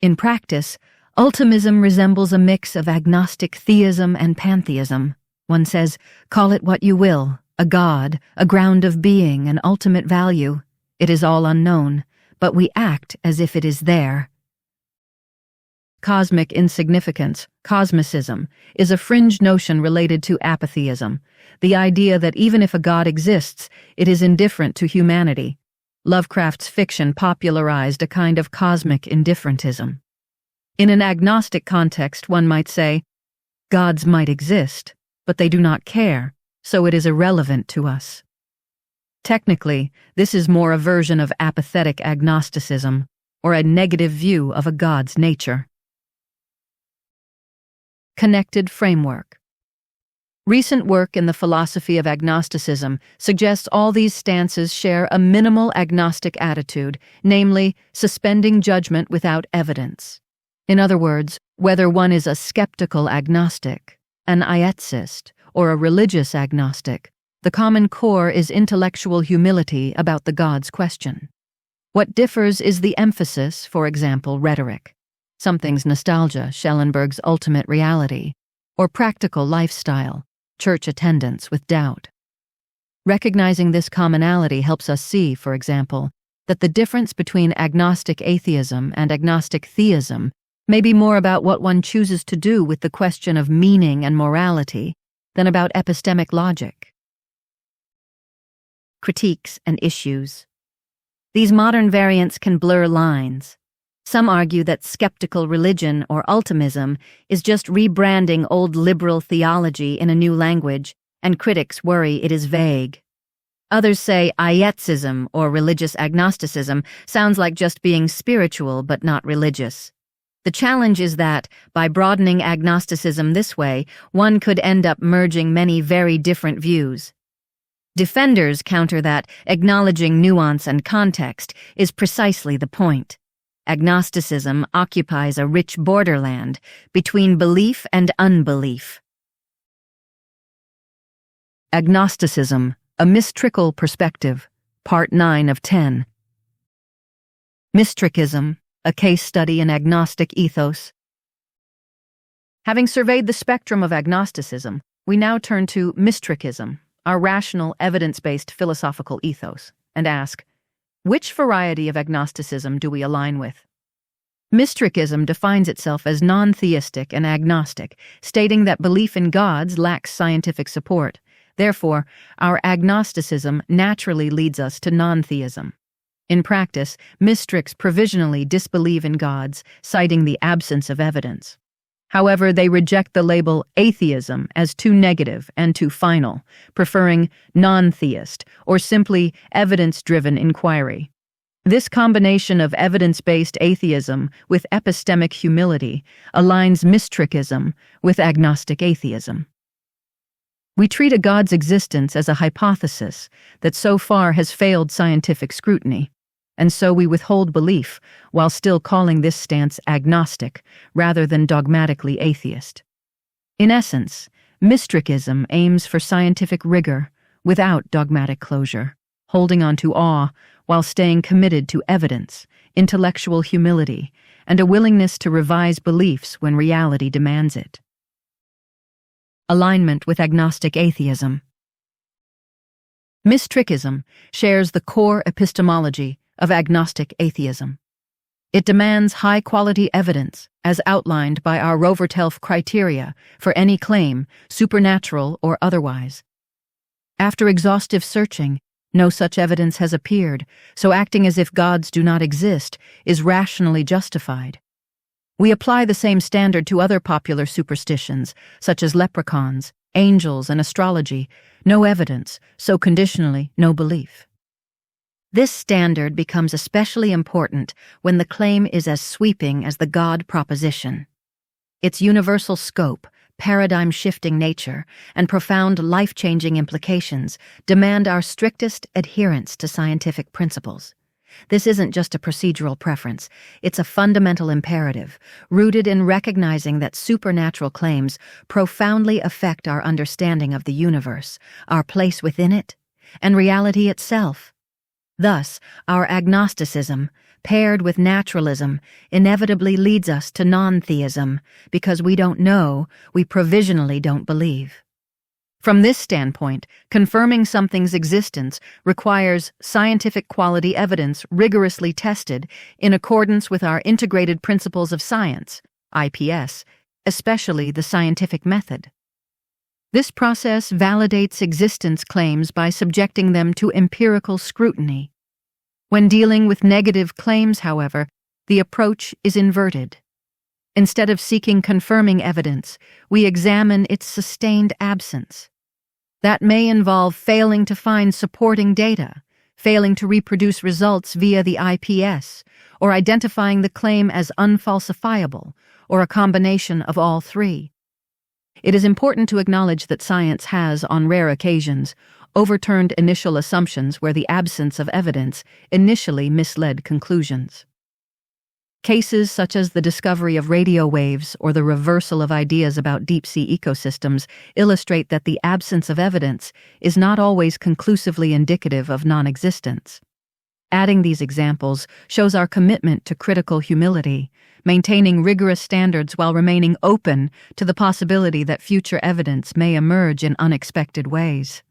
In practice, ultimism resembles a mix of agnostic theism and pantheism. One says, call it what you will, a God, a ground of being, an ultimate value. It is all unknown, but we act as if it is there. Cosmic insignificance, cosmicism, is a fringe notion related to apatheism, the idea that even if a God exists, it is indifferent to humanity. Lovecraft's fiction popularized a kind of cosmic indifferentism. In an agnostic context, one might say, gods might exist, but they do not care, so it is irrelevant to us. Technically, this is more a version of apathetic agnosticism, or a negative view of a God's nature. Connected framework. Recent work in the philosophy of agnosticism suggests all these stances share a minimal agnostic attitude, namely, suspending judgment without evidence. In other words, whether one is a skeptical agnostic, an ethicist, or a religious agnostic, the common core is intellectual humility about the God's question. What differs is the emphasis, for example, rhetoric. Something's nostalgia, Schellenberg's ultimate reality, or practical lifestyle, church attendance with doubt. Recognizing this commonality helps us see, for example, that the difference between agnostic atheism and agnostic theism may be more about what one chooses to do with the question of meaning and morality than about epistemic logic. Critiques and issues. These modern variants can blur lines. Some argue that skeptical religion or ultimism is just rebranding old liberal theology in a new language, and critics worry it is vague. Others say ethosism or religious agnosticism sounds like just being spiritual but not religious. The challenge is that, by broadening agnosticism this way, one could end up merging many very different views. Defenders counter that acknowledging nuance and context is precisely the point. Agnosticism occupies a rich borderland between belief and unbelief. Agnosticism, a Mystrikal perspective, Part 9 of 10. Mystrikism, a case study in agnostic ethos. Having surveyed the spectrum of agnosticism, we now turn to Mystrikism, our rational, evidence-based philosophical ethos, and ask, which variety of agnosticism do we align with? Mystrikism defines itself as non-theistic and agnostic, stating that belief in gods lacks scientific support. Therefore, our agnosticism naturally leads us to non-theism. In practice, mystrics provisionally disbelieve in gods, citing the absence of evidence. However, they reject the label atheism as too negative and too final, preferring non-theist or simply evidence-driven inquiry. This combination of evidence-based atheism with epistemic humility aligns Mystrikism with agnostic atheism. We treat a God's existence as a hypothesis that so far has failed scientific scrutiny, and so we withhold belief while still calling this stance agnostic rather than dogmatically atheist. In essence, Mystrikism aims for scientific rigor without dogmatic closure, holding on to awe while staying committed to evidence, intellectual humility, and a willingness to revise beliefs when reality demands it. Alignment with agnostic atheism. Mystrikism shares the core epistemology of agnostic atheism. It demands high-quality evidence, as outlined by our Rovertelf criteria for any claim, supernatural or otherwise. After exhaustive searching, no such evidence has appeared, so acting as if gods do not exist is rationally justified. We apply the same standard to other popular superstitions, such as leprechauns, angels, and astrology. No evidence, so conditionally, no belief. This standard becomes especially important when the claim is as sweeping as the God proposition. Its universal scope, paradigm-shifting nature, and profound life-changing implications demand our strictest adherence to scientific principles. This isn't just a procedural preference, it's a fundamental imperative, rooted in recognizing that supernatural claims profoundly affect our understanding of the universe, our place within it, and reality itself. Thus, our agnosticism, paired with naturalism, inevitably leads us to non-theism, because we don't know, we provisionally don't believe. From this standpoint, confirming something's existence requires scientific quality evidence rigorously tested in accordance with our integrated principles of science, IPS, especially the scientific method. This process validates existence claims by subjecting them to empirical scrutiny. When dealing with negative claims, however, the approach is inverted. Instead of seeking confirming evidence, we examine its sustained absence. That may involve failing to find supporting data, failing to reproduce results via the IPS, or identifying the claim as unfalsifiable, or a combination of all three. It is important to acknowledge that science has, on rare occasions, overturned initial assumptions where the absence of evidence initially misled conclusions. Cases such as the discovery of radio waves or the reversal of ideas about deep-sea ecosystems illustrate that the absence of evidence is not always conclusively indicative of non-existence. Adding these examples shows our commitment to critical humility, maintaining rigorous standards while remaining open to the possibility that future evidence may emerge in unexpected ways.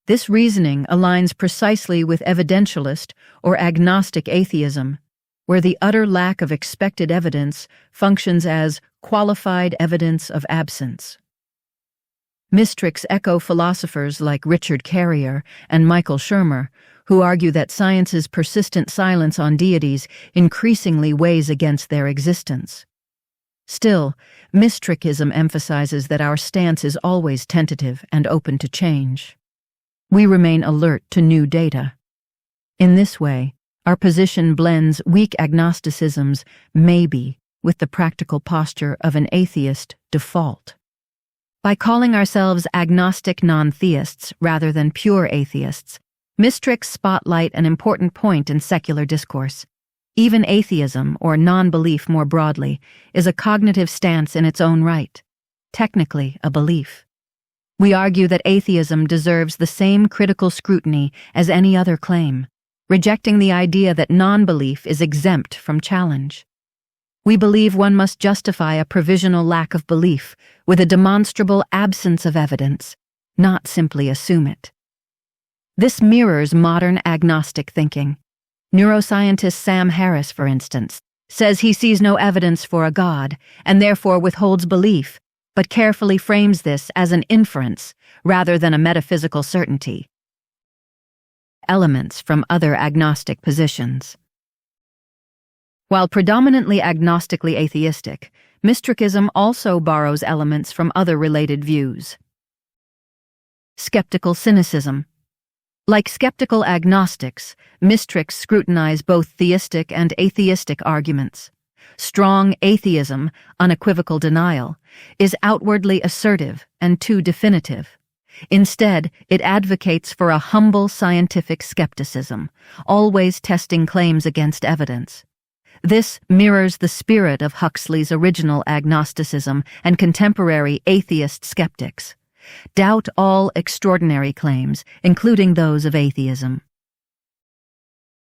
This reasoning aligns precisely with evidentialist or agnostic atheism, where the utter lack of expected evidence functions as qualified evidence of absence. Mystriks echo philosophers like Richard Carrier and Michael Shermer, who argue that science's persistent silence on deities increasingly weighs against their existence. Still, Mystrikism emphasizes that our stance is always tentative and open to change. We remain alert to new data. In this way, our position blends weak agnosticism's maybe with the practical posture of an atheist default. By calling ourselves agnostic non-theists rather than pure atheists, Mystriks spotlight an important point in secular discourse. Even atheism, or non-belief more broadly, is a cognitive stance in its own right, technically a belief. We argue that atheism deserves the same critical scrutiny as any other claim, rejecting the idea that non-belief is exempt from challenge. We believe one must justify a provisional lack of belief with a demonstrable absence of evidence, not simply assume it. This mirrors modern agnostic thinking. Neuroscientist Sam Harris, for instance, says he sees no evidence for a God and therefore withholds belief, but carefully frames this as an inference rather than a metaphysical certainty. Elements from other agnostic positions. While predominantly agnostically atheistic, Mystrikism also borrows elements from other related views. Skeptical cynicism. Like skeptical agnostics, Mystriks scrutinize both theistic and atheistic arguments. Strong atheism, unequivocal denial, is outwardly assertive and too definitive. Instead, it advocates for a humble scientific skepticism, always testing claims against evidence. This mirrors the spirit of Huxley's original agnosticism and contemporary atheist skeptics. Doubt all extraordinary claims, including those of atheism.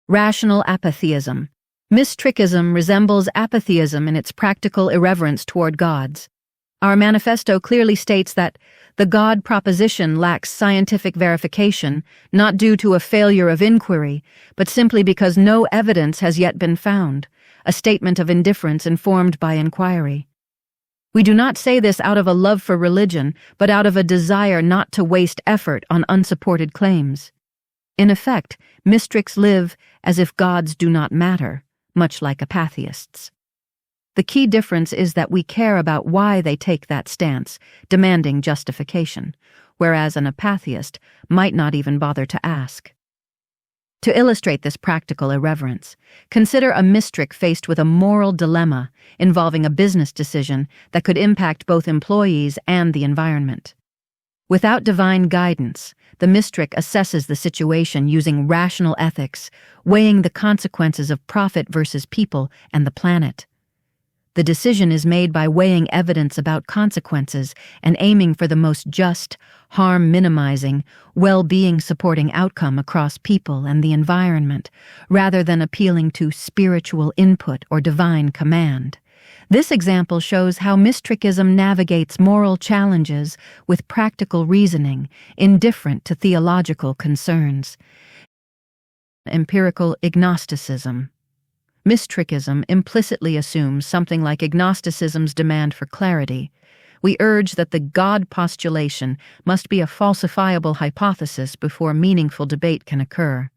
Rational apatheism. Mystrikism resembles apatheism in its practical irreverence toward gods. Our manifesto clearly states that the God proposition lacks scientific verification, not due to a failure of inquiry, but simply because no evidence has yet been found, a statement of indifference informed by inquiry. We do not say this out of a love for religion, but out of a desire not to waste effort on unsupported claims. In effect, Mystriks live as if gods do not matter, much like apatheists. The key difference is that we care about why they take that stance, demanding justification, whereas an apatheist might not even bother to ask. To illustrate this practical irreverence, consider a Mystrik faced with a moral dilemma involving a business decision that could impact both employees and the environment. Without divine guidance, the Mystrik assesses the situation using rational ethics, weighing the consequences of profit versus people and the planet. The decision is made by weighing evidence about consequences and aiming for the most just, harm-minimizing, well-being-supporting outcome across people and the environment, rather than appealing to spiritual input or divine command. This example shows how Mystrikism navigates moral challenges with practical reasoning, indifferent to theological concerns. Empirical Agnosticism. Mystrikism implicitly assumes something like agnosticism's demand for clarity. We urge that the God postulation must be a falsifiable hypothesis before meaningful debate can occur.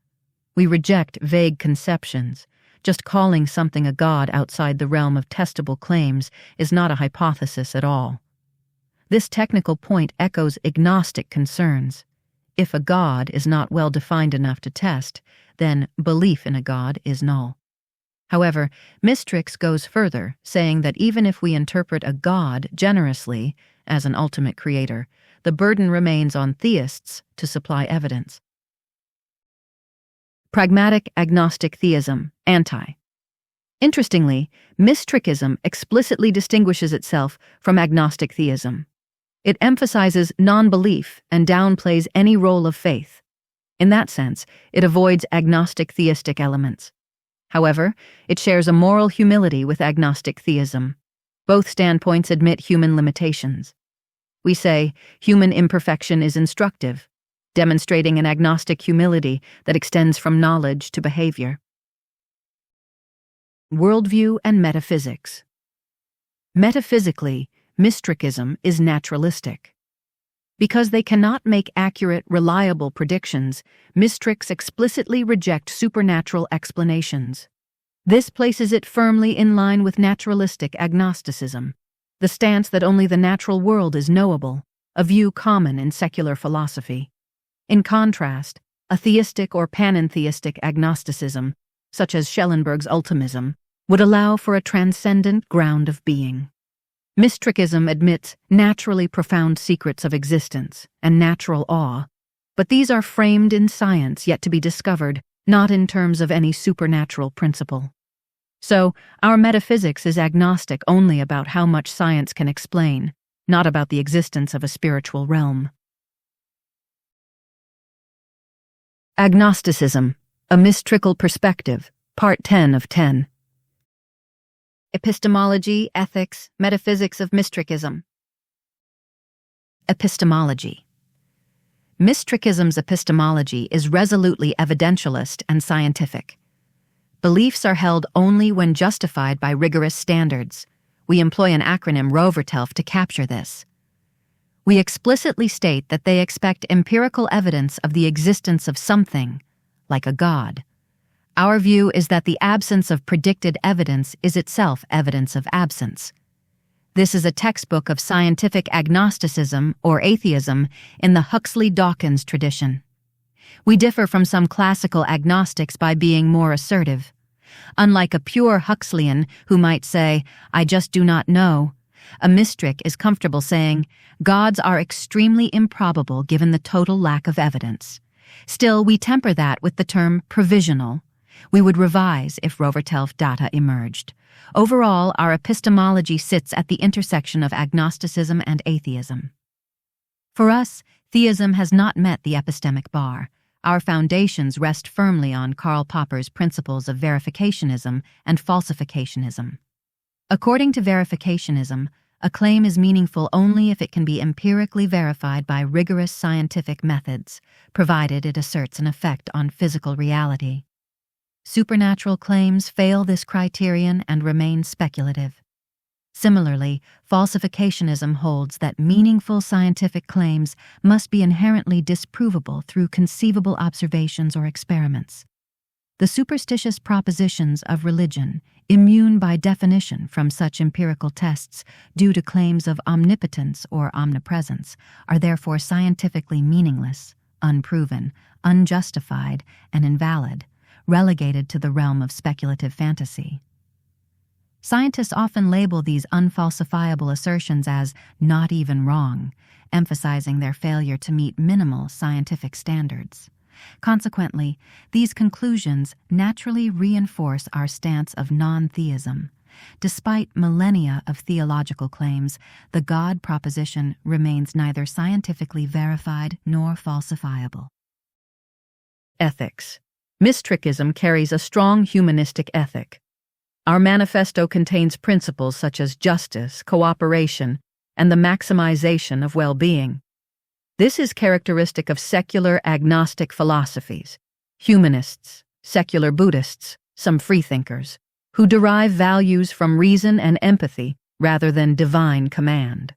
We reject vague conceptions, Just calling something a god outside the realm of testable claims is not a hypothesis at all. This technical point echoes agnostic concerns. If a god is not well defined enough to test, then belief in a god is null. However, Mystrikis goes further, saying that even if we interpret a god generously as an ultimate creator, the burden remains on theists to supply evidence. Pragmatic Agnostic Theism, anti. Interestingly, Mystrikism explicitly distinguishes itself from agnostic theism. It emphasizes non-belief and downplays any role of faith. In that sense, it avoids agnostic theistic elements. However, it shares a moral humility with agnostic theism. Both standpoints admit human limitations. We say, human imperfection is instructive, demonstrating an agnostic humility that extends from knowledge to behavior. Worldview and metaphysics. Metaphysically, Mystrikism is naturalistic. Because they cannot make accurate, reliable predictions, Mystrikis explicitly reject supernatural explanations. This places it firmly in line with naturalistic agnosticism, the stance that only the natural world is knowable, a view common in secular philosophy. In contrast, a theistic or panentheistic agnosticism, such as Schellenberg's ultimism, would allow for a transcendent ground of being. Mystrikism admits naturally profound secrets of existence and natural awe, but these are framed in science yet to be discovered, not in terms of any supernatural principle. So, our metaphysics is agnostic only about how much science can explain, not about the existence of a spiritual realm. Agnosticism, a Mystrikal perspective, Part 10 of 10. Epistemology, ethics, metaphysics of Mystrikism. Epistemology. Mystrikism's epistemology is resolutely evidentialist and scientific. Beliefs are held only when justified by rigorous standards. We employ an acronym ROVERTELF to capture this. We explicitly state that they expect empirical evidence of the existence of something, like a god. Our view is that the absence of predicted evidence is itself evidence of absence. This is a textbook of scientific agnosticism or atheism in the Huxley-Dawkins tradition. We differ from some classical agnostics by being more assertive. Unlike a pure Huxleyan who might say, "I just do not know," a Mystrik is comfortable saying, "Gods are extremely improbable given the total lack of evidence." Still, we temper that with the term provisional. We would revise if ROVERTELF data emerged. Overall, our epistemology sits at the intersection of agnosticism and atheism. For us, theism has not met the epistemic bar. Our foundations rest firmly on Karl Popper's principles of verificationism and falsificationism. According to verificationism, a claim is meaningful only if it can be empirically verified by rigorous scientific methods, provided it asserts an effect on physical reality. Supernatural claims fail this criterion and remain speculative. Similarly, falsificationism holds that meaningful scientific claims must be inherently disprovable through conceivable observations or experiments. The superstitious propositions of religion, immune by definition from such empirical tests due to claims of omnipotence or omnipresence, are therefore scientifically meaningless, unproven, unjustified, and invalid, relegated to the realm of speculative fantasy. Scientists often label these unfalsifiable assertions as not even wrong, emphasizing their failure to meet minimal scientific standards. Consequently, these conclusions naturally reinforce our stance of non-theism. Despite millennia of theological claims, the God proposition remains neither scientifically verified nor falsifiable. Ethics. Mystrikism carries a strong humanistic ethic. Our manifesto contains principles such as justice, cooperation, and the maximization of well-being. This is characteristic of secular agnostic philosophies, humanists, secular Buddhists, some freethinkers, who derive values from reason and empathy rather than divine command.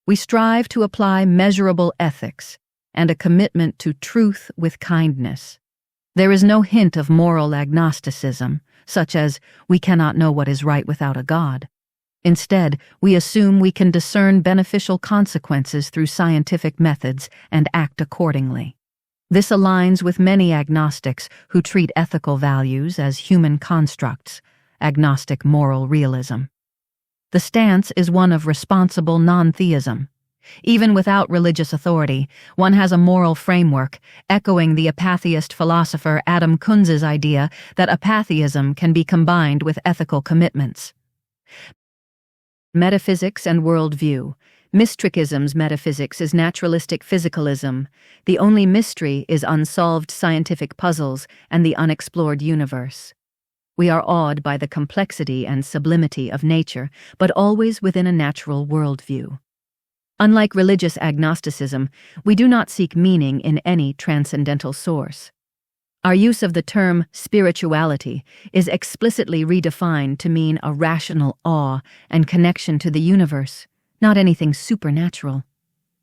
We strive to apply measurable ethics and a commitment to truth with kindness. There is no hint of moral agnosticism, such as, "We cannot know what is right without a God." Instead, we assume we can discern beneficial consequences through scientific methods and act accordingly. This aligns with many agnostics who treat ethical values as human constructs, agnostic moral realism. The stance is one of responsible non-theism. Even without religious authority, one has a moral framework, echoing the apatheist philosopher Adam Kunz's idea that apatheism can be combined with ethical commitments. Metaphysics and worldview. Mystrikism's metaphysics is naturalistic physicalism. The only mystery is unsolved scientific puzzles and the unexplored universe. We are awed by the complexity and sublimity of nature, but always within a natural worldview. Unlike religious agnosticism, we do not seek meaning in any transcendental source. Our use of the term spirituality is explicitly redefined to mean a rational awe and connection to the universe, not anything supernatural.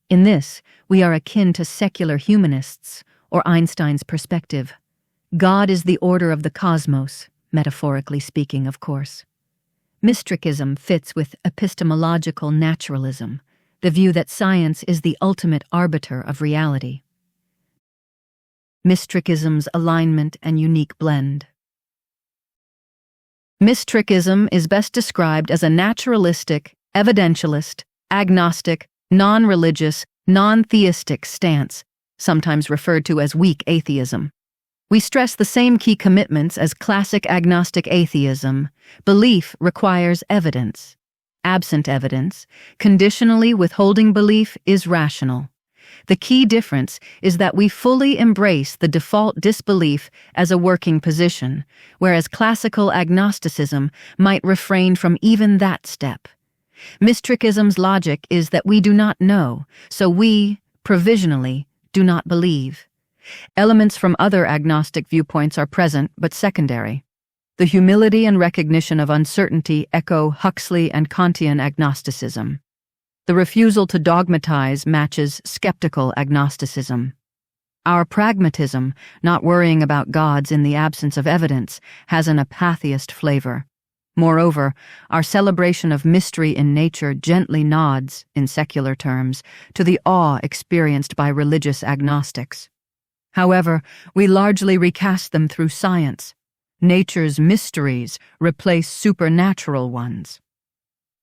In this, we are akin to secular humanists, or Einstein's perspective. God is the order of the cosmos, metaphorically speaking, of course. Mystrikism fits with epistemological naturalism, the view that science is the ultimate arbiter of reality. Mystrikism's alignment and unique blend. Mystrikism is best described as a naturalistic, evidentialist, agnostic, non-religious, non-theistic stance, sometimes referred to as weak atheism. We stress the same key commitments as classic agnostic atheism. Belief requires evidence. Absent evidence, conditionally withholding belief is rational. The key difference is that we fully embrace the default disbelief as a working position, whereas classical agnosticism might refrain from even that step. Mystrikism's logic is that we do not know, so we, provisionally, do not believe. Elements from other agnostic viewpoints are present but secondary. The humility and recognition of uncertainty echo Huxley and Kantian agnosticism. The refusal to dogmatize matches skeptical agnosticism. Our pragmatism, not worrying about gods in the absence of evidence, has an apatheist flavor. Moreover, our celebration of mystery in nature gently nods, in secular terms, to the awe experienced by religious agnostics. However, we largely recast them through science. Nature's mysteries replace supernatural ones.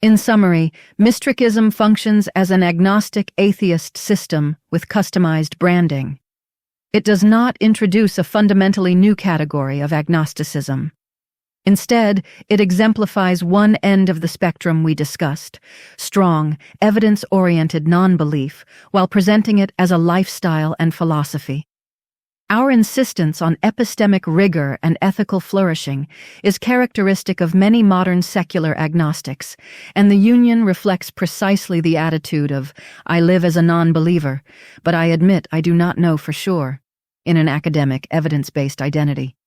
In summary, Mystrikism functions as an agnostic atheist system with customized branding. It does not introduce a fundamentally new category of agnosticism. Instead, it exemplifies one end of the spectrum we discussed, strong, evidence-oriented non-belief, while presenting it as a lifestyle and philosophy. Our insistence on epistemic rigor and ethical flourishing is characteristic of many modern secular agnostics, and the union reflects precisely the attitude of, "I live as a non-believer, but I admit I do not know for sure," in an academic, evidence-based identity.